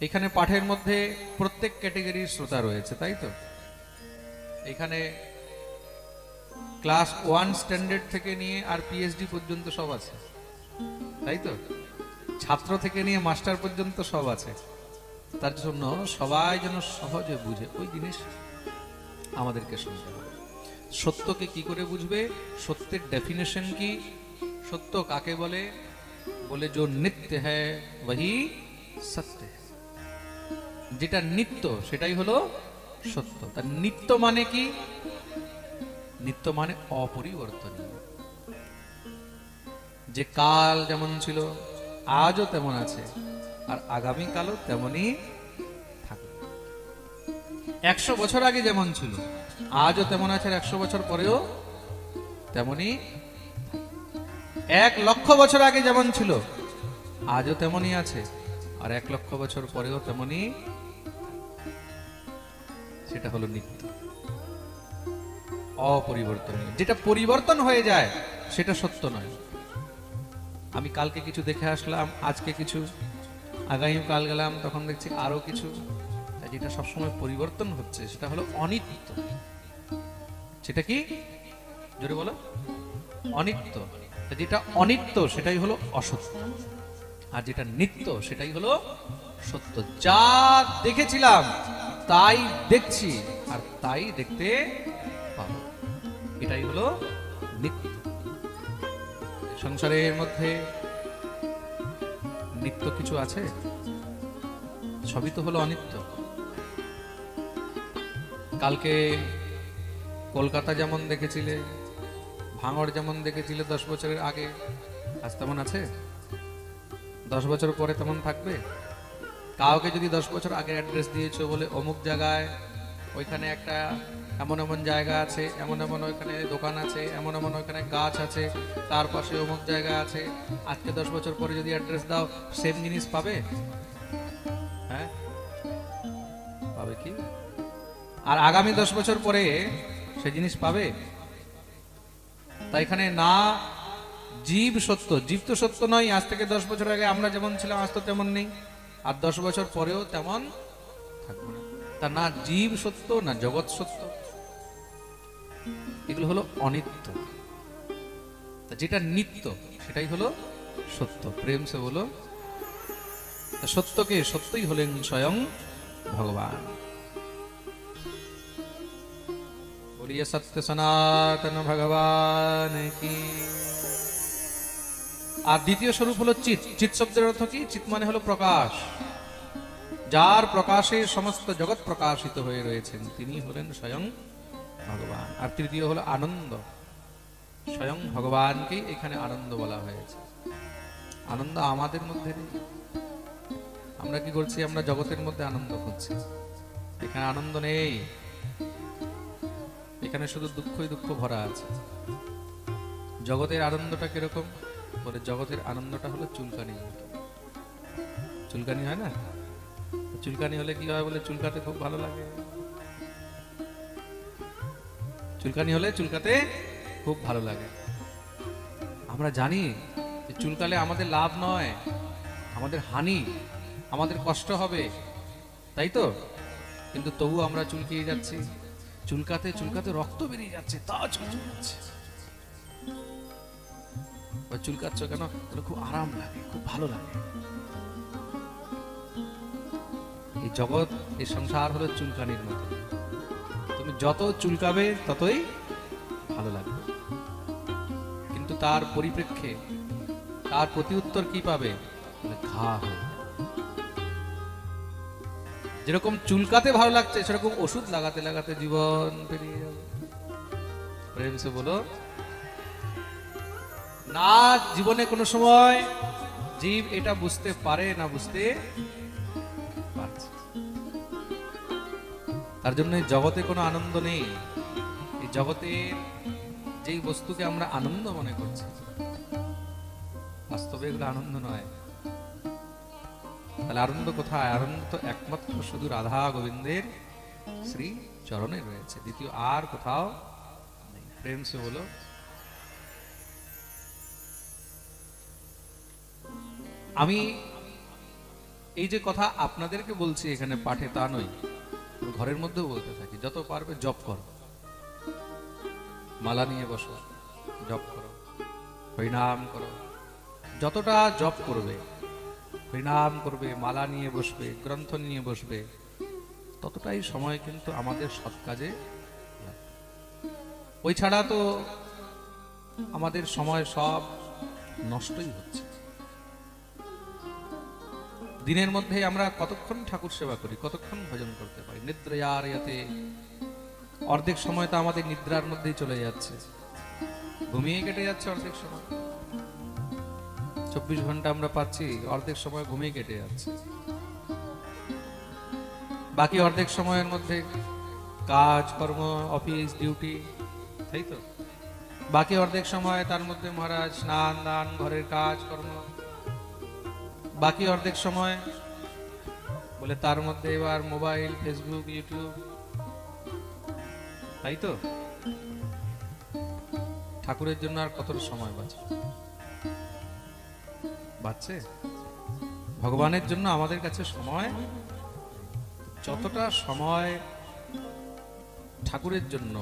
S1: এখানে পাঠের মধ্যে প্রত্যেক ক্যাটেগরির শ্রোতা রয়েছে, তাই তো? এখানে ক্লাস 1 স্ট্যান্ডার্ড থেকে নিয়ে আর পিএইচডি পর্যন্ত সব আছে, তাই তো? ছাত্র থেকে নিয়ে মাস্টার পর্যন্ত সব আছে। তার জন্য সবাই যেন সহজে বুঝে ওই জিনিস আমাদেরকে শুনতে হবে। সত্যকে কি করে বুঝবে? সত্যের ডেফিনেশন কি? সত্য কাকে বলে? বলে जो नित्य है वही सत्य है। যেটা নিত্য সেটাই হলো সত্য। তার নিত্য মানে কি? নিত্য মানে অপরিবর্তনীয়। যে কাল যেমন ছিল আজও তেমন আছে, আর আগামী কালও তেমনই থাকবে। 100 বছর আগে যেমন ছিল আজও তেমন আছে, আর 100 বছর পরেও তেমনই। 1 লক্ষ বছর আগে যেমন ছিল আজও তেমনই আছে, আর 1 লক্ষ বছর পরেও তেমনই। সেটা হলো নিত্য, অপরিবর্তনীয়। যেটা পরিবর্তন হয়ে যায় সেটা সত্য নয়। আমি কালকে কিছু দেখে আসলাম, আজকে কিছু, আগামী কাল গেলাম তখন দেখছি আরো কিছু। যেটা সবসময় পরিবর্তন হচ্ছে সেটা হলো অনিত্য। সেটা কি? জোরে বলো। অনিত্য। যেটা অনিত্য সেটাই হলো অসত্য, আর যেটা নিত্য সেটাই হলো সত্য। যা দেখেছিলাম তাই দেখছি, আর তাই দেখতে পাবো, এটাই হলো নিত্য। সংসারের মধ্যে নিত্য কিছু আছে? সবই তো হলো অনিত্য। কালকে কলকাতা যেমন দেখেছিলে, ভাঙড় যেমন দেখেছিলে 10 বছরের আগে, আজ তেমন আছে? 10 বছর পরে তেমন থাকবে? কাউকে যদি 10 বছর আগে অ্যাড্রেস দিয়েছো বলে অমুক জায়গায় ওইখানে একটা এমন এমন জায়গা আছে, এমন এমন ওইখানে দোকান আছে, এমন এমন ওইখানে গাছ আছে, তার পাশে অমুক জায়গা আছে, আজকে 10 বছর পরে যদি অ্যাড্রেস দাও সেম জিনিস পাবে? হ্যাঁ, আর আগামী 10 বছর পরে সে জিনিস পাবে? তাই এখানে না জীব সত্য, জীব তো সত্য নয়। আজ থেকে 10 বছর আগে আমরা যেমন ছিলাম আজ তো তেমন নেই, আর 10 বছর পরেও তেমন থাকবো না। তা না জীব সত্য না জগৎ সত্য, এগুলো হলো অনিত্য। যেটা নিত্য সেটাই হলো সত্য। প্রেম সে বলো সত্যকে, সত্যই হলেন স্বয়ং ভগবান। বলিয়ে সত্য সনাতন ভগবান কি। আর দ্বিতীয় স্বরূপ হলো চিৎ। চিৎ শব্দের অর্থ কি? চিৎ মানে হলো প্রকাশ। যার প্রকাশে সমস্ত জগৎ প্রকাশিত হয়ে রয়েছেন তিনি হলেন স্বয়ং ভগবান। আর তৃতীয় হলো আনন্দ। স্বয়ং ভগবানকেই এখানে আনন্দ বলা হয়েছে। আনন্দ আমাদের মধ্যে নেই। আমরা কি করছি? আমরা জগতের মধ্যে আনন্দ খুঁজছি। এখানে আনন্দ নেই, এখানে শুধু দুঃখই দুঃখ ভরা আছে। জগতের আনন্দটা কিরকম? বলে জগতের আনন্দটা হলো চুলকানি। চুলকানি হয় না? চুলকানি হলে কি হয়? বলে চুলকাতে খুব ভালো লাগে। চুলকানি হলে চুলকাতে খুব ভালো লাগে। আমরা জানি যে চুলকালে আমাদের লাভ নয়, আমাদের হানি, আমাদের কষ্ট হবে, তাই তো? কিন্তু তবু আমরা চুলকিয়ে যাচ্ছি। চুলকাতে চুলকাতে রক্ত বেরিয়ে যাচ্ছে, তা চুলকাচ্ছে। চুলকাচ্ছ কেন? খুব আরাম লাগে, খুব ভালো লাগে। এই জগৎ, এই সংসার হলো চুলকানির মতো। তুমি যত চুলকাবে ততই ভালো লাগবে, কিন্তু তার পরিপ্রেক্ষে তার প্রতি উত্তর কি পাবে? ঘা হবে। যেরকম চুলকাতে ভালো লাগছে সেরকম ওষুধ লাগাতে লাগাতে জীবন পেরিয়ে যাবে। প্রেম সে বলো না। জীবনে কোনো সময় জীব এটা বুঝতে পারে না, বুঝতে পারছে। তার জন্য এই জগতে কোনো আনন্দ নেই। এই জগতের যেই বস্তুকে আমরা আনন্দ মনে করছি, বাস্তবে এগুলো আনন্দ নয়। তাহলে আনন্দ কোথায়? আনন্দ তো একমাত্র শুধু রাধা গোবিন্দের শ্রী চরণে রয়েছে, দ্বিতীয় আর কোথাও নেই। প্রেম সে বলো আমি এই যে কথা আপনাদেরকে বলছি এখানে পাঠে, তা নয়, ঘরের মধ্যেও বলতে থাকি। যত পারবে জপ করো, মালা নিয়ে বসো, জপ করো, হরিনাম করো। যতটা জপ করবে, হরিনাম করবে, মালা নিয়ে বসবে, গ্রন্থ নিয়ে বসবে, ততটাই সময় কিন্তু আমাদের সৎ কাজে লাগবে। ওই ছাড়া তো আমাদের সময় সব নষ্টই হচ্ছে। দিনের মধ্যে আমরা কতক্ষণ ঠাকুর সেবা করি, কতক্ষণ ভজন করতে পারি? নিদ্রায়ার ইয়াতে অর্ধেক সময় তো আমাদের নিদ্রার মধ্যেই চলে যাচ্ছে, ঘুমিয়ে কেটে যাচ্ছে অর্ধেক সময়। 24 ঘন্টা আমরা পাচ্ছি, অর্ধেক সময় ঘুমিয়ে কেটে যাচ্ছে। বাকি অর্ধেক সময়ের মধ্যে কাজ কর্ম, অফিস ডিউটি, তাই তো? বাকি অর্ধেক সময় তার মধ্যে মহারাজ স্নান দান, ঘরের কাজ কর্ম। বাকি অর্ধেক সময় বলে তার মধ্যে এবার মোবাইল, ফেসবুক, ইউটিউব, তাই তো? ঠাকুরের জন্য আর কত সময় বাঁচছে? ভগবানের জন্য আমাদের কাছে সময়, যতটা সময় ঠাকুরের জন্য,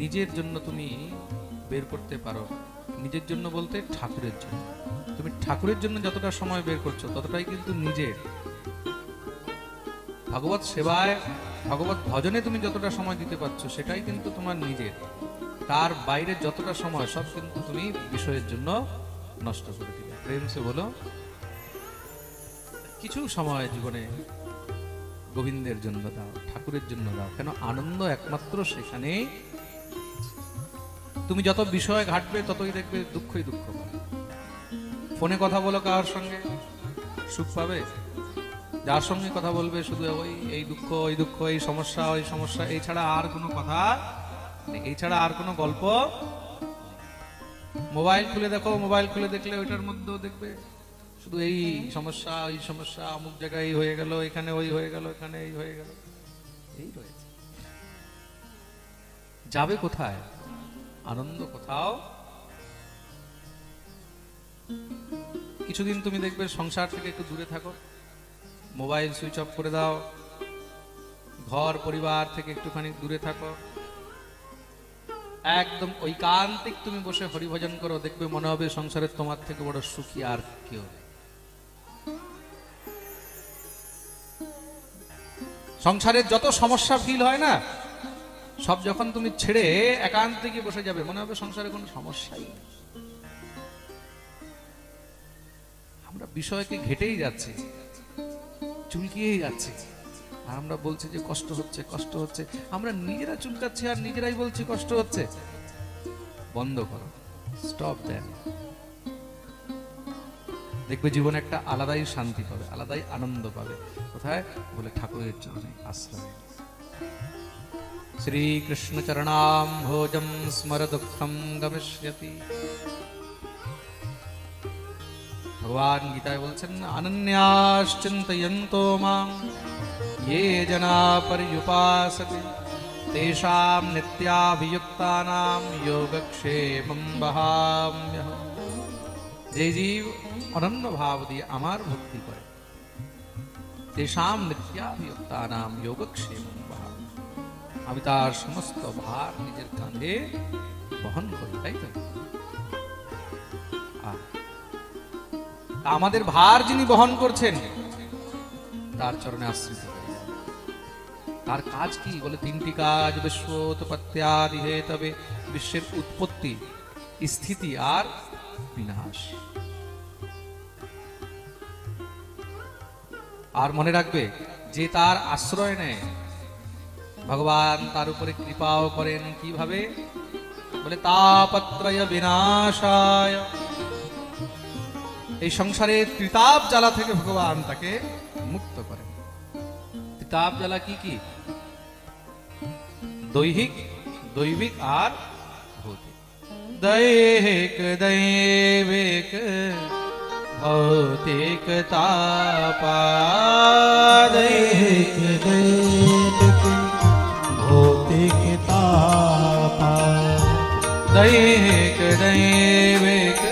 S1: নিজের জন্য তুমি বের করতে পারো, নিজের জন্য বলতে ঠাকুরের জন্য, তুমি ঠাকুরের জন্য যতটা সময় বের করছো ততটাই কিন্তু নিজের। ভগবত সেবায়, ভগবত ভজনে তুমি যতটা সময় দিতে পারছো সেটাই কিন্তু তোমার নিজের। তার বাইরে যতটা সময় সব কিন্তু তুমি বিষয়ের জন্য নষ্ট করে দিলে। প্রেম সে বলো কিছু সময় জীবনে গোবিন্দের জন্য দাও, ঠাকুরের জন্য দাও। কেন? আনন্দ একমাত্র সেখানেই। তুমি যত বিষয় ঘাটবে ততই দেখবে দুঃখই দুঃখ পাবে। ফোনে কথা বলো কার সঙ্গে, সুখ পাবে? যার সঙ্গে কথা বলবে শুধু ওই এই দুঃখ, ওই দুঃখ, এই সমস্যা, ওই সমস্যা, এই ছাড়া আর কোনো কথা নেই, এই ছাড়া আর কোনো গল্প। মোবাইল খুলে দেখো, মোবাইল খুলে দেখলে ওইটার মধ্যেও দেখবে শুধু এই সমস্যা, ওই সমস্যা, অমুক জায়গায় এই হয়ে গেল, এখানে ওই হয়ে গেল, এখানে এই হয়ে গেল, এই রয়েছে। যাবে কোথায়? আনন্দ কোথাও। কিছুদিন তুমি দেখবে সংসার থেকে একটু দূরে থাকো, মোবাইল সুইচ অফ করে দাও, ঘর পরিবার থেকে একটুখানি দূরে থাকো, একদম ঐকান্তিক তুমি বসে হরিভজন করো, দেখবে মনে হবে সংসারের তোমার থেকে বড় সুখী আর কেউ নেই। সংসারের যত সমস্যা ফিল হয় না, সব যখন তুমি ছেড়ে একান্তিকে বসে যাবে, মনে হবে সংসারে কোনো সমস্যাই নেই। আমরা বিষয়কে ঘেটেই যাচ্ছি, চুলকিয়েই যাচ্ছি, আর আমরা বলছি যে কষ্ট হচ্ছে কষ্ট হচ্ছে। আমরা নিজেরা চুলকাচ্ছি আর নিজেরাই বলছি কষ্ট হচ্ছে। বন্ধ করো, স্টপ দেন। দেখবে জীবনে একটা আলাদাই শান্তি পাবে, আলাদাই আনন্দ পাবে। কোথায়? বলে ঠাকুরের চরণে আশ্রয়। শ্রীকৃষ্ণ চরণাম ভোজম স্মর দুঃখম গমিষ্যতি। ভগবান গীতায় বলছেন, অনন্যাশ্চিন্তয়ন্তো মাং ये जना पर्युपासते तेषां नित्याभियुक्तानां योगक्षेमं वहाम्यहम्। যে জীব অনন্য ভাব দিয়ে আমার ভক্তি করে, তেষাম নিত্যাভিযুক্তানাম যোগক্ষেমং বহামি, আমি তার সমস্ত ভার নিজের কাঁধে বহন করি। তাই তো? আমাদের ভার যিনি বহন করছেন, তার চরণে আশ্রিত। তার কাজ কি? বলে তিনটি কাজ, বিশ্বোৎপত্ত্যাদি হেতবে, বিশ্বের উৎপত্তি, স্থিতি আর বিনাশ। আর মনে রাখবে, যে তার আশ্রয় নেয়, ভগবান তার উপরে কৃপাও করেন। কিভাবে? বলে তাপত্রয় বিনাশায়, এই সংসারের ত্রিতাপ জ্বালা থেকে ভগবান তাকে মুক্ত করেন। ত্রিতাপ জ্বালা কি কি? দৈহিক, দৈবিক আর ভৌতিক। দৈহিক, দৈবিক, ভৌতিক তাপা।
S2: दैहिक दैविक भौतिक तापा।
S1: दैहिक दैविक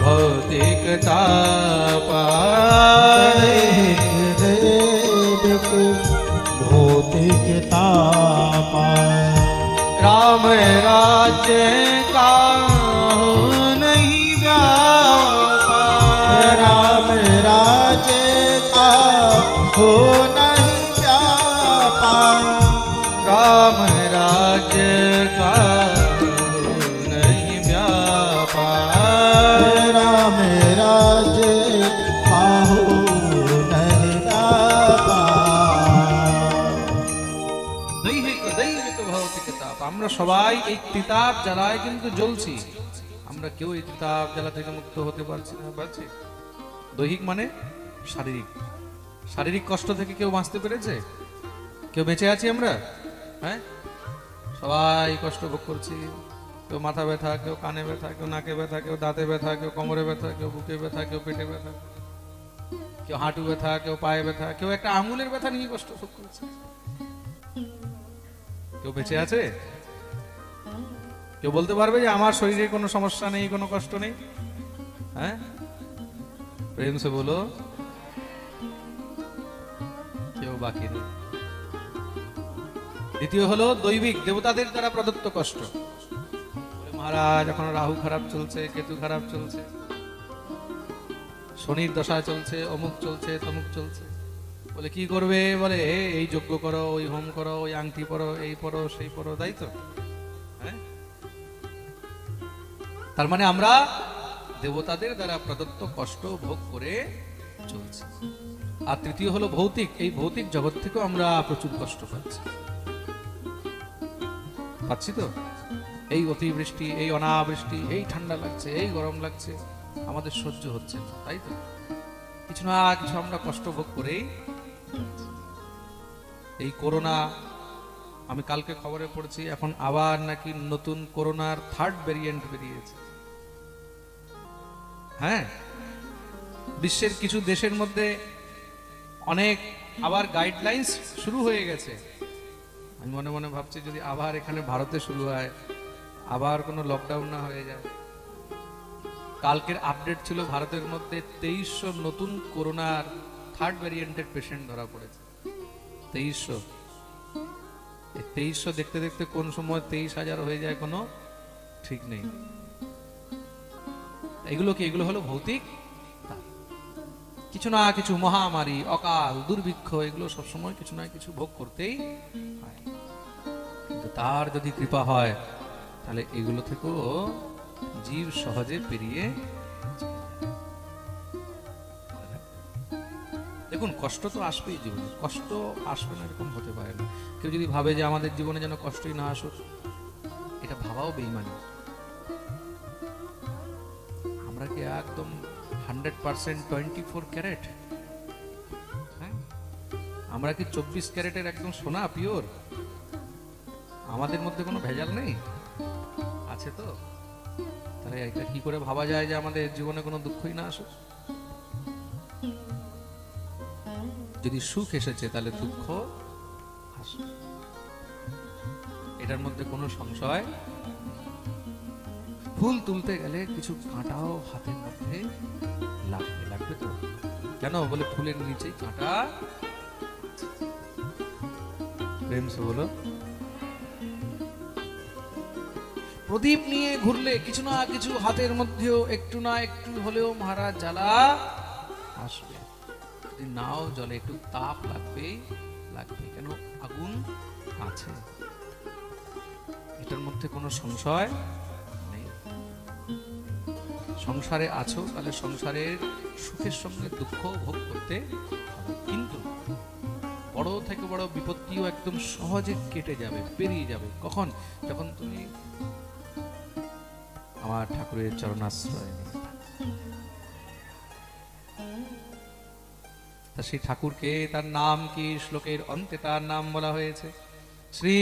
S1: भौतिक तापा।
S2: दैहिक दैविक भौतिक तापा।
S1: राम राज्य का हो नहीं व्यापा।
S2: राम राज्य का हो नहीं व्यापा।
S1: राम राज्य का हो नहीं व्यापा।
S2: राम राज्य का हो नहीं व्यापा।
S1: দৈহিক দৈবিক ভৌতিক তাপ। আমরা সবাই এই তিতাপ জ্বালায় কিন্তু জ্বলছি। আমরা কেউ এই তিতাপ জ্বালা থেকে মুক্ত হতে পারছি না। পারছি? দৈহিক মানে শারীরিক, শারীরিক কষ্ট থেকে কেউ বাঁচতে পেরেছে? কেউ বেঁচে আছি আমরা? হ্যাঁ, সবাই কষ্ট ভোগ করছি। কেউ মাথা ব্যথা, কেউ কানে ব্যথা, কেউ নাকে ব্যথা, কেউ দাঁতে ব্যথা, কেউ কোমরে ব্যথা, কেউ বুকে ব্যথা, কেউ পেটে ব্যথা, কেউ হাঁটু ব্যথা, কেউ পায়ে ব্যথা, কেউ একটা আঙুলের ব্যথা নিয়ে কষ্ট ভোগ করছে। কেউ বেঁচে আছে? কেউ বলতে পারবে যে আমার শরীরে কোনো সমস্যা নেই, কোনো কষ্ট নেই? হ্যাঁ, প্রেম সে বলো। কেউ বাকি নেই। দ্বিতীয় হলো দৈবিক, দেবতাদের দ্বারা প্রদত্ত কষ্ট। মহারাজ, এখন রাহু খারাপ চলছে, কেতু খারাপ চলছে, শনির দশা চলছে, অমুক চলছে, তমুক চলছে। বলে কি করবে? বলে এই যজ্ঞ করো, ওই হোম করো, ওই আংটি পরো, এই পরো, সেই পরো। তাই তো? হ্যাঁ, তার মানে আমরা দেবতাদের দ্বারা প্রদত্ত কষ্ট ভোগ করে চলছি। আর তৃতীয় হলো ভৌতিক, এই ভৌতিক জগৎ থেকেও আমরা প্রচুর কষ্ট পাচ্ছি। পাচ্ছি তো? এই অতিবৃষ্টি, এই অনাবৃষ্টি, এই ঠান্ডা লাগছে, এই গরম লাগছে, আমাদের সহ্য হচ্ছে না। তাই তো? কিছু না কিছু আমরা কষ্ট ভোগ করেই। এই করোনা, আমি কালকে খবরে পড়ছি এখন আবার নাকি নতুন করোনার থার্ড ভেরিয়েন্ট বেরিয়েছে। হ্যাঁ, বিশ্বের কিছু দেশের মধ্যে অনেক আবার গাইডলাইন্স শুরু হয়ে গেছে আমি মনে মনে ভাবছি যদি আবার এখানে ভারতে শুরু হয়, আবার কোনো লকডাউন না হয়ে যায়। কালকের আপডেট ছিল ভারতের মধ্যে 2300 নতুন করোনার থার্ড ভ্যারিয়েন্টের পেশেন্ট ধরা পড়েছে। 2300। 2300 দেখতে দেখতে কোন সময় 23,000 হয়ে যায় কোনো ঠিক নেই। এগুলো কি? এগুলো হলো ভৌতিক। কিছু না কিছু মহামারী, অকাল, দুর্ভিক্ষ, এগুলো সবসময় কিছু না কিছু ভোগ করতেই হয়। কিন্তু তার যদি কৃপা হয় তাহলে এগুলো থেকেও জীব সহজে পেরিয়ে। দেখুন, কষ্ট তো আসবেই জীবনে, কষ্ট আসবে না এরকম হতে পারে না। কেউ যদি ভাবে যে আমাদের জীবনে যেন কষ্টই না আসুক, এটা ভাবাও বেঈমানি। আমরা কি একদম 100% 24 ক্যারেট? হ্যাঁ, আমরা কি 24 ক্যারেটের একদম সোনা পিওর? আমাদের মধ্যে কোনো ভেজাল নেই? আছে তো? তাহলে এটা কি করে ভাবা যায় যে আমাদের জীবনে কোনো দুঃখই না আসুক? যদি সুখ এসেছে তাহলে দুঃখ আসে, এটার মধ্যে কোনো সংশয়। ফুল তুলতে গেলে কিছু কাঁটাও হাতের মধ্যে লাগবে, লাগবে তো। কেন বলে? ফুলের নিচেই কাঁটা। প্রেম সে বলো। প্রদীপ নিয়ে ঘুরলে কিছু না কিছু হাতের মধ্যেও একটু না একটু হলেও মহারাজ জ্বালা আসবে। যদি নাও জলে একটু তাপ লাগবেই লাগবে, কেন? আগুন আছে, এটার মধ্যে কোনো সংশয় নেই। সংসারে আছো তাহলে সংসারের সুখের সঙ্গে দুঃখ ভোগ করতে হবে। কিন্তু বড় থেকে বড় বিপত্তিও একদম সহজে কেটে যাবে, পেরিয়ে যাবে। কখন? যখন তুমি আমার ঠাকুরের চরণাশ্রয় নিয়ে। তা সেই ঠাকুরকে, তার নাম কি? শ্লোকের অন্তে তার নাম বলা হয়েছে, শ্রী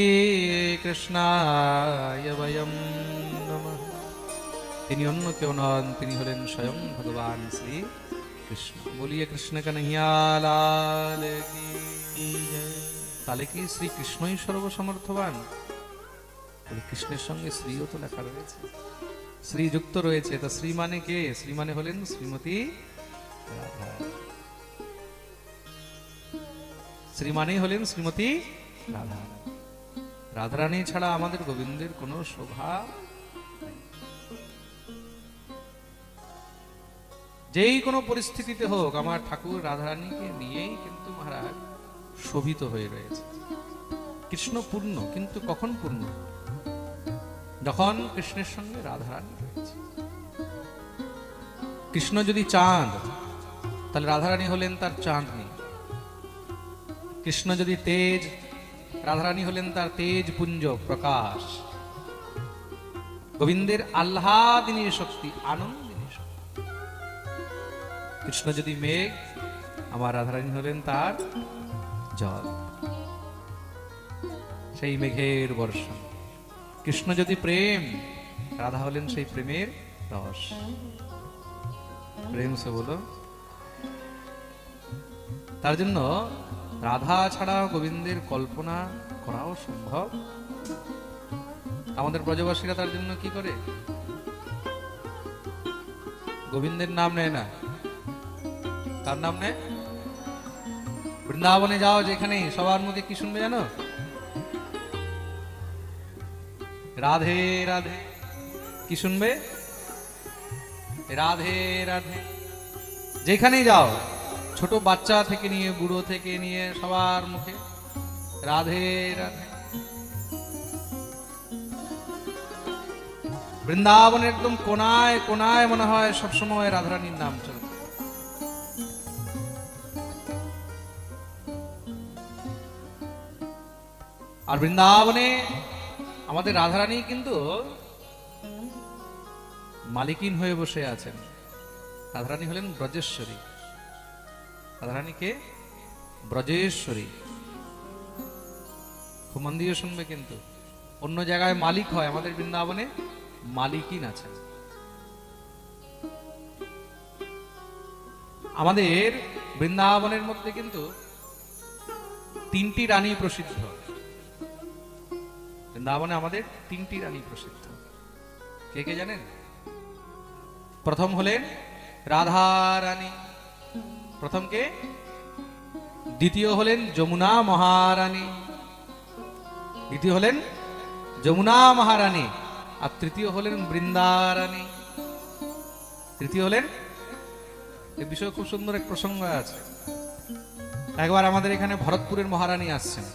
S1: কৃষ্ণায় বয়ম নমঃ। তিনি অন্য কেউ নন, তিনি হলেন স্বয়ং ভগবান শ্রী কৃষ্ণ। বলিয়ে কৃষ্ণ কানহাইয়া লাল কি জয়। তাহলে কি শ্রী কৃষ্ণই সর্বসমর্থবান? কৃষ্ণের সঙ্গে শ্রীও তো লেখা রয়েছে, শ্রী যুক্ত রয়েছে। তা শ্রী মানে কে? শ্রী মানে হলেন শ্রীমতী রাধা। শ্রী মানেই হলেন শ্রীমতী রাধা। রাধারানী ছাড়া আমাদের গোবিন্দের কোনো শোভা। যেই কোনো পরিস্থিতিতে হোক, আমার ঠাকুর রাধারানীকে নিয়েই কিন্তু মহারাজ শোভিত হয়ে রয়েছে। কৃষ্ণ পূর্ণ, কিন্তু কখন পূর্ণ? যখন কৃষ্ণের সঙ্গে রাধারানী রয়েছে। কৃষ্ণ যদি চাঁদ, তাহলে রাধারানী হলেন তার চাঁদনি। কৃষ্ণ যদি তেজ, রাধারানী হলেন তার তেজ পুঞ্জ প্রকাশ। গোবিন্দের আহ্লাদিনী শক্তি, আনন্দিনী শক্তি। কৃষ্ণ যদি মেঘ, আমার রাধারানী হলেন তার জল, সেই মেঘের বর্ষণ। কৃষ্ণ যদি প্রেম, রাধা হলেন সেই প্রেমের রস। প্রেম সে বলো। তার জন্য রাধা ছাড়া গোবিন্দের কল্পনা করাও সম্ভব। আমাদের ব্রজবাসীরা তার জন্য কি করে? গোবিন্দের নাম নেয় না। তার নাম নেয়। বৃন্দাবনে যাও, যেখানে সবার মুখে কি শুনবে জানো? রাধে রাধে। কি শুনবে? রাধে রাধে। যেখানেই যাও, ছোট বাচ্চা থেকে নিয়ে বুড়ো থেকে নিয়ে সবার মুখে রাধে রাধে। বৃন্দাবনের একদম কোনায় কোনায় মনে হয় সবসময় রাধারানীর নাম চলবে। আর বৃন্দাবনে আমাদের রাধারানী কিন্তু মালিকিন হয়ে বসে আছেন। রাধারানী হলেন ব্রজেশ্বরী। রাধারানীকে ব্রজেশ্বরী। খুব মন দিয়ে শুনবে, কিন্তু অন্য জায়গায় মালিক হয়, আমাদের বৃন্দাবনে মালিকিন আছেন। আমাদের বৃন্দাবনের মধ্যে কিন্তু 3টি রানী প্রসিদ্ধ। বৃন্দাবনে আমাদের 3টি রানী প্রসিদ্ধ। কে কে জানেন? প্রথম হলেন রাধা রানী, প্রথম কে? দ্বিতীয় হলেন যমুনা মহারানী, দ্বিতীয় হলেন যমুনা মহারানী, আর তৃতীয় হলেন বৃন্দারানী। তৃতীয় হলেন, এই বিষয়ে খুব সুন্দর এক প্রসঙ্গ আছে। একবার আমাদের এখানে ভরতপুরের মহারানী আসছেন।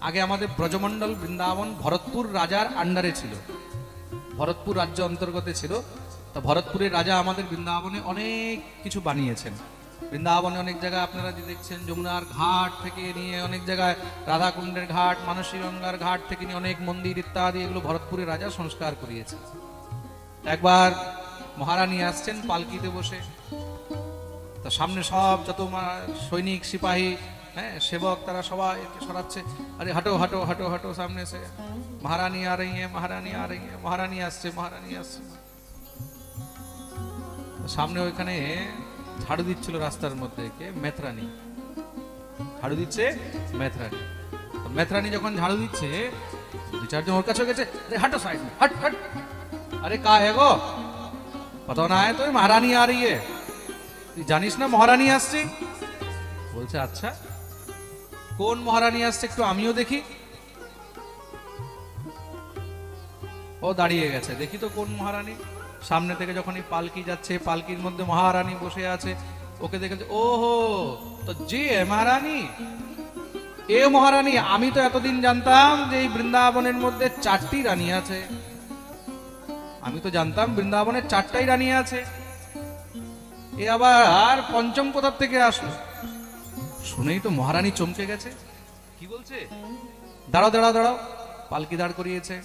S1: আগে আমাদের ব্রজমণ্ডল বৃন্দাবন ভরতপুর রাজার আন্ডারে ছিল, ভরতপুর রাজ্য অন্তর্গতে ছিল। তো ভরতপুরের রাজা আমাদের বৃন্দাবনে অনেক কিছু বানিয়েছেন। বৃন্দাবনে অনেক জায়গায় আপনারা যে দেখছেন, যমুনার ঘাট থেকে নিয়ে অনেক জায়গায় রাধাকুণ্ডের ঘাট, মানসী গঙ্গার ঘাট থেকে নিয়ে অনেক মন্দির ইত্যাদি, এগুলো ভরতপুরের রাজা সংস্কার করিয়েছে। একবার মহারানী আসছেন পালকিতে বসে, তো সামনে সব যত সৈনিক সিপাহী, হ্যাঁ, সেবক, তারা সবাই সরাচ্ছে, আরে হাঁটো হাঁটো হাঁটো হাঁটো সামনে সে, মহারানী আ রही है, মহারানী আ रही है, মহারানী আসছে, মহারানী আসছে। সামনে ওইখানে ঝাড়ু দিচ্ছিল রাস্তার মধ্যে কে? মেথরানী ঝাড়ু দিচ্ছে, মেথরানী। মেথরানী যখন ঝাড়ু দিচ্ছে, দু চারজন ওর কাছে গেছে, হাঁটো সাইড में, हट हट, अरे का है गो, पता ना है तो महारानी आ रही है, তুই জানিস না মহারানী আসছে? বলছে আচ্ছা, কোন মহারানী আসছে একটু আমিও দেখি। ও দাঁড়িয়ে গেছে, দেখি তো কোন মহারানী। সামনে থেকে যখন এই পালকি যাচ্ছে, পালকির মধ্যে মহারানী বসে আছে, ওকে দেখেছে, ওহো তো যে মহারানী, এ মহারানী, আমি তো এতদিন জানতাম যে এই বৃন্দাবনের মধ্যে 4টি রানী আছে, আমি তো জানতাম বৃন্দাবনের 4টাই রানী আছে, এ আবার পঞ্চম কোথা থেকে আসলো? শুনেই তো মহারানী চমকে গেছে। কি বলছে? দাঁড়াও দাঁড়াও দাঁড়াও, পালকি দাঁড় করিয়েছে।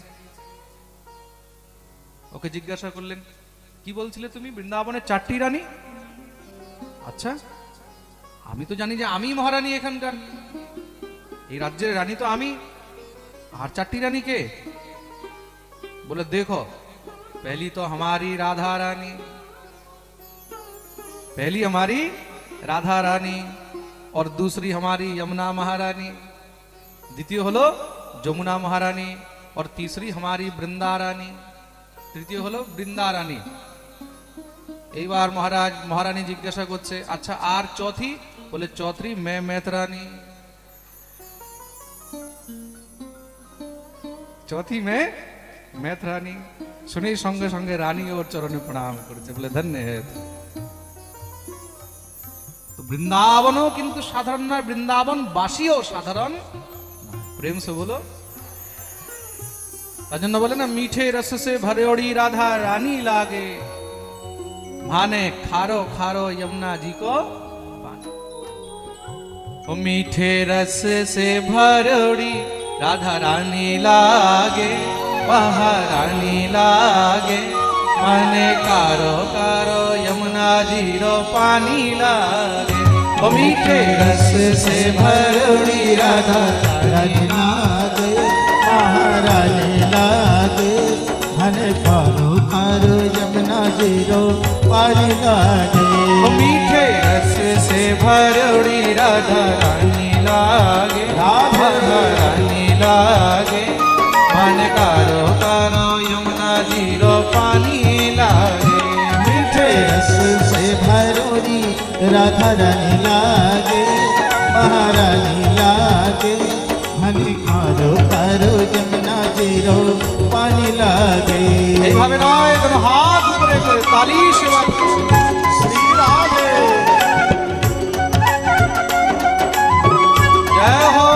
S1: ওকে জিজ্ঞাসা করলেন, কি বলছিলে তুমি, বৃন্দাবনের 4টি রানী? আচ্ছা, আমি তো জানি যে আমি মহারানী এখানকার, এই রাজ্যের রানী তো আমি, আর 4টি রানী কে? बोले देखो, पहली तो हमारी राधा रानी, पहली हमारी राधा रानी, और दूसरी हमारी यमुना महारानी, द्वितीय हलो যমুনা महारानी, और तीसरी हमारी बृंदा रानी, তৃতীয় হলো বৃন্দা রানী। এইবার মহারানী জিজ্ঞাসা করছে, আচ্ছা আর চৌথি? বলে চৌথি मैं मैथरानी, चौथी में मैथरानी। শুনেই সঙ্গে সঙ্গে রানী ওর চরণে প্রণাম করেছে, বলে ধন্য হে। তো বৃন্দাবনও কিন্তু সাধারণ নয়, বৃন্দাবন বাসীও সাধারণ। প্রেম সে বলো। তার জন্য বলে না, মিঠে রস সে ভরেড়ি রাধা রানী লাগে, माने खारो खारो यमुना जी को पानी। ओ मीठे रस से भरोड़ी राधा रानी लागे, महारानी लागे, माने कारो कारो यमुना जी रो पानी लागे। ओ मीठे रस से भरोड़ी राधा रानी लागे,
S2: महारानी लागे, माने कारो कारो यमुना जी रो पानी लागे।
S1: ओ मीठे रस से भरोड़ी राधा रानी लागे, राधा रानी लागे, मन कारो कारो यमुना जी रो पानी लागे।
S2: मीठे रस से भरोड़ी राधा रानी लागे, महारानी लागे, मन कारो कारो यमुना जी रो पानी लागे।
S1: এইভাবে নয়, কোনো হাত উপরে করে তালি সেবা শ্রী রাধে জয় হো।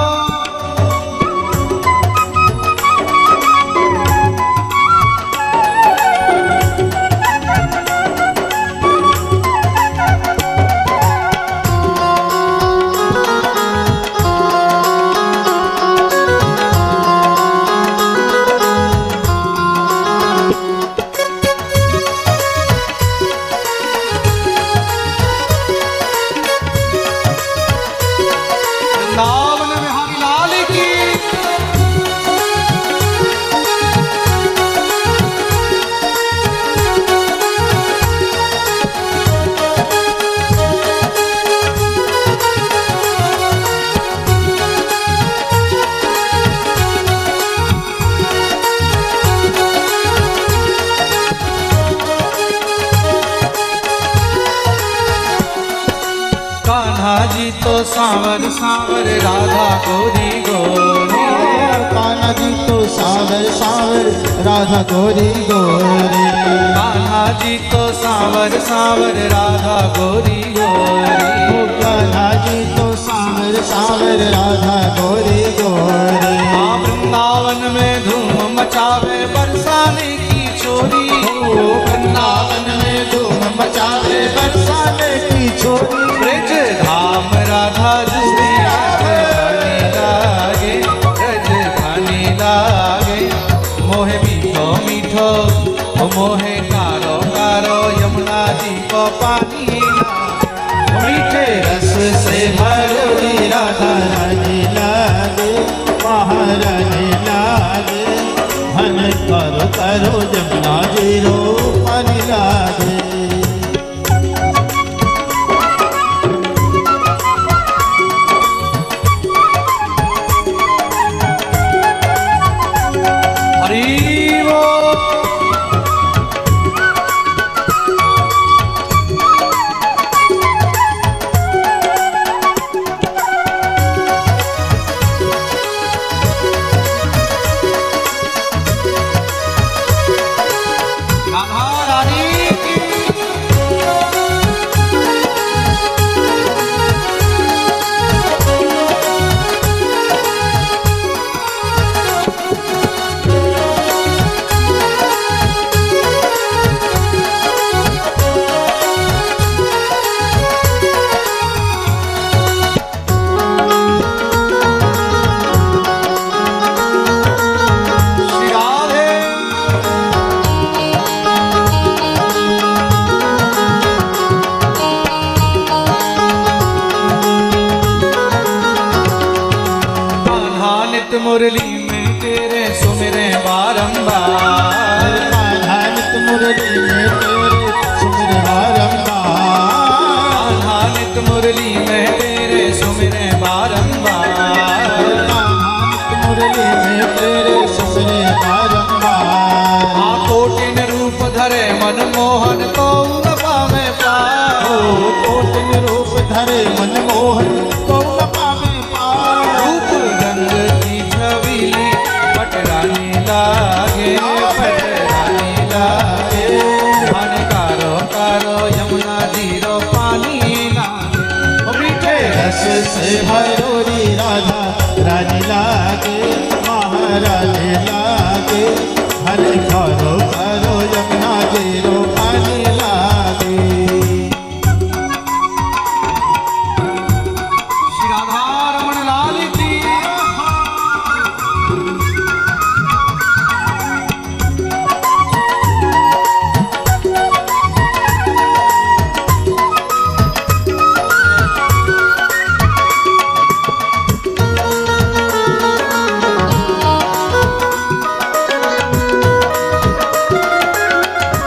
S1: सांवर सांवर राधा गोरी गोरी।
S2: कान्हा जी तो सांवर सांवर राधा गोरी गोरी।
S1: कान्हा जी तो सांवर सांवर राधा गोरी गोरी।
S2: कान्हा जी तो सांवर सांवर राधा गोरी गोरी।
S1: वृंदावन में धूम मचावे बरसाने की छोरी।
S2: वृंदावन में धूम मचावे बरसाने की छोरी।
S1: ब्रज धाम राधा जुड़ी लागे, ब्रज खाने लागे। मोहे मीठो मीठो मोहे कारो कारो यमुना जी को पानी
S2: मीठे रस से भरोरी राधा रानी लागे, महारानी लागे। हन करो करो यमुना जी रो पानी लागे।
S1: हरि बोल। राधा रानी की श्री राधे। कान्हा नित मुरली में तेरे सुमिरे बारंबार।
S2: कान्हा नित मुरली में तेरे सुमिरे बारंबार।
S1: कान्हा नित मुरली में तेरे सुमिरे बारंबार।
S2: कान्हा नित मुरली में तेरे सुमिरे बारंबार।
S1: कोटिन रूप धरे मनमोहन को न पावे पार।
S2: कोटिन रूप धरे मनमोहन को न पावे पार।
S1: रूप रंग की छबीली पटरानी लागे, पटरानी लागे। मन कारो कारो यमुना जी रो पानी लागे। मीठे
S2: रस से भरोरी राधा रानी लागे, महारानी लागे। हर करो करो यमुना जी रो पानी लागे।
S1: श्री राधा रमण लाल की।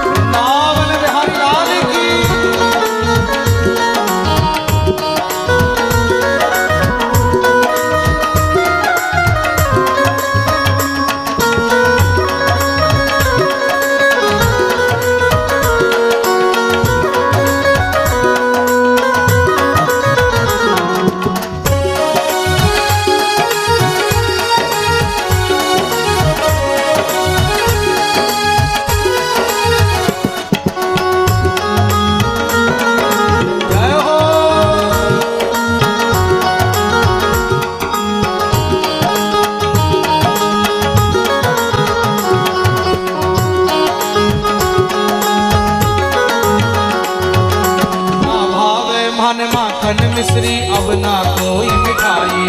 S1: वृंदावन बिहारी लाल की। जय हो। ना भावे मन माखन मिश्री अब ना कोई मिठाई।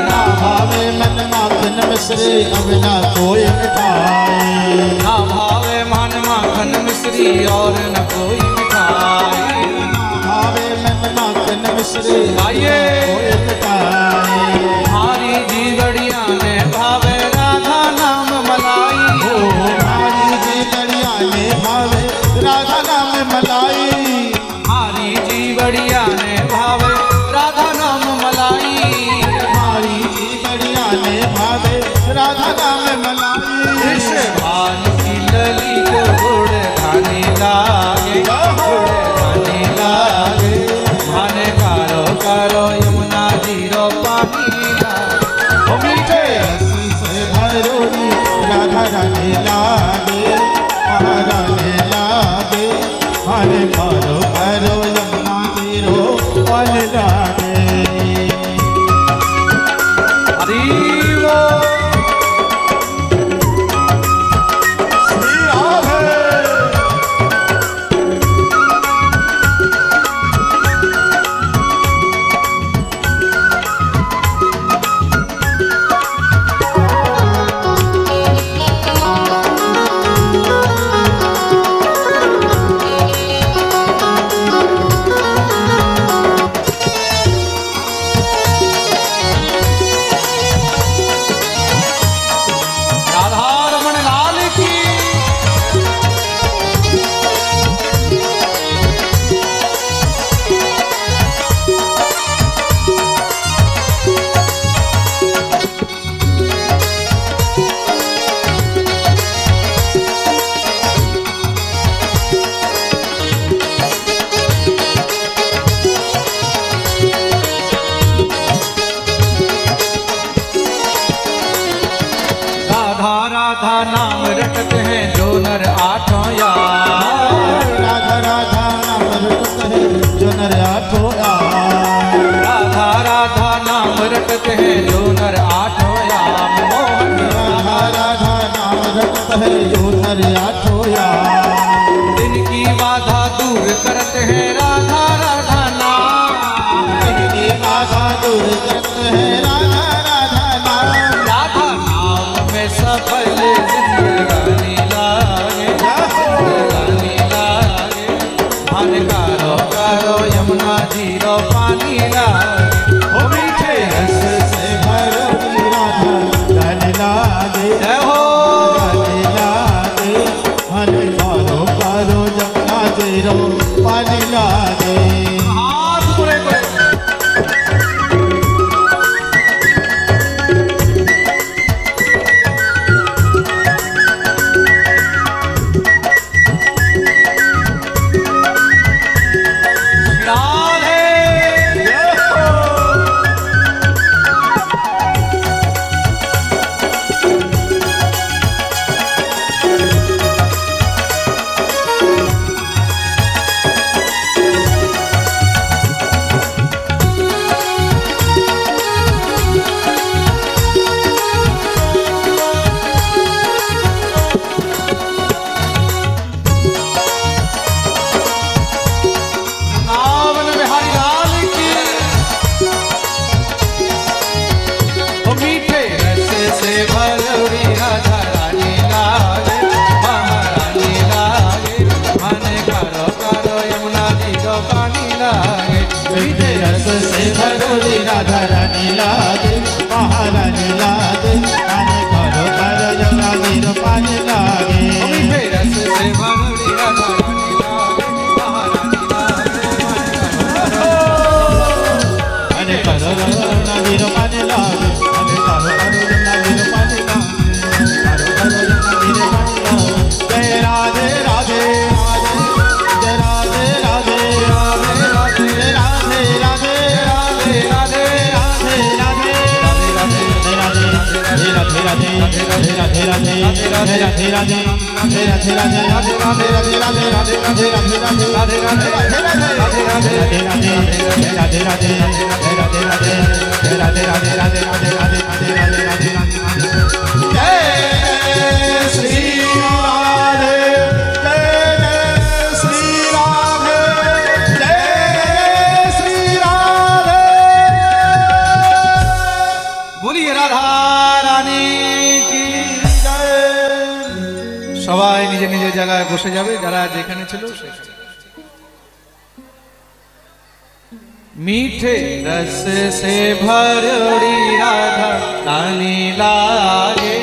S2: ना भावे मन माखन मिश्री अब ना कोई मिठाई।
S1: ना भावे मन माखन मिश्री और न कोई मिठाई।
S2: ना भावे मन माखन मिश्री
S1: आइए।
S2: कोई मिठाई।
S1: हमारी जीवड़िया में भावे राधा नाम मलाई।
S2: हमारी जीवड़िया में भावे राधा नाम मलाई।
S1: हमारी जीवड़िया में भावे राधा नाम मलाई।
S2: हमारी जीवड़िया में भावे राधा नाम मलाई।
S1: इस भान की लली को गुड़ खाने लागे, गुड़ खाने लागे। भाने कारो कारो यमुना
S2: राधारानी लागे महारानी लागे हरे करो करो यमुना तीरो पन लागे
S1: हरि राधा नाम रटते हैं जो नर आठों यार
S2: राधा राधा नाम रटते हैं जो नर आठों यार
S1: राधा राधा नाम रटते हैं जो नर आठों यार मोहन
S2: राधा राधा नाम रटते हैं जो नर आठों यार
S1: दिन की बाधा दूर करते हैं राधा राधा नाम
S2: दिन की बाधा दूर करते हैं राधा राधा नाम
S1: राधा नाम में सफल जिंदगानी लागे जिंदगानी लागे मन करो करो यमुना जीरो पानी लागे
S2: ओ मीठे रस से भरो राधा रानी लागे
S1: जय हो
S2: रानी लागे मन करो करो यमुना जीरो पानी लागे
S1: हाथ पूरे को
S2: राधा रानी लागे महारानी लागे आने करो करो यमुना जीरो पानी लागे
S1: रस से भरी राधा रानी लागे महारानी लागे
S2: आने करो यमुना जीरो पानी लागे आने करो करो यमुना जीरो पानी लागे करो करो यमुना जीरो पानी लागे जय राधे राधे जय राधे राधे राधे राधे राधे राधे राधे
S1: সবাই নিজে নিজের জায়গায় বসে যাবে যারা যেখানে ছিল मीठे रस से भरी राधा रानी लागे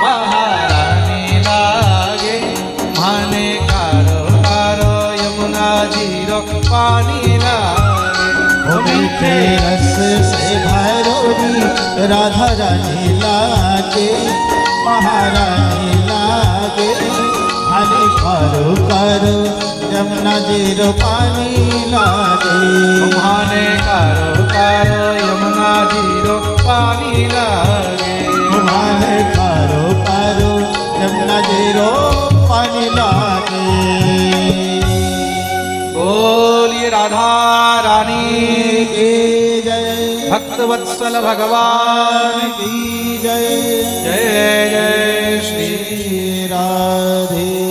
S1: महारानी लागे माने कारो कारो यमुना जीरो पानी लागे
S2: मीठे रस से भरी राधा रानी लागे महारानी लागे हरे करो करो यमुना जीरो पानी लागे
S1: माने कारो कारो यमुना जीरो पानी लागे
S2: माने करो करो
S1: राधा रानी
S2: की जय,
S1: भक्तवत्सल भगवान
S2: की जय,
S1: जय जय श्री
S2: श्री राधे।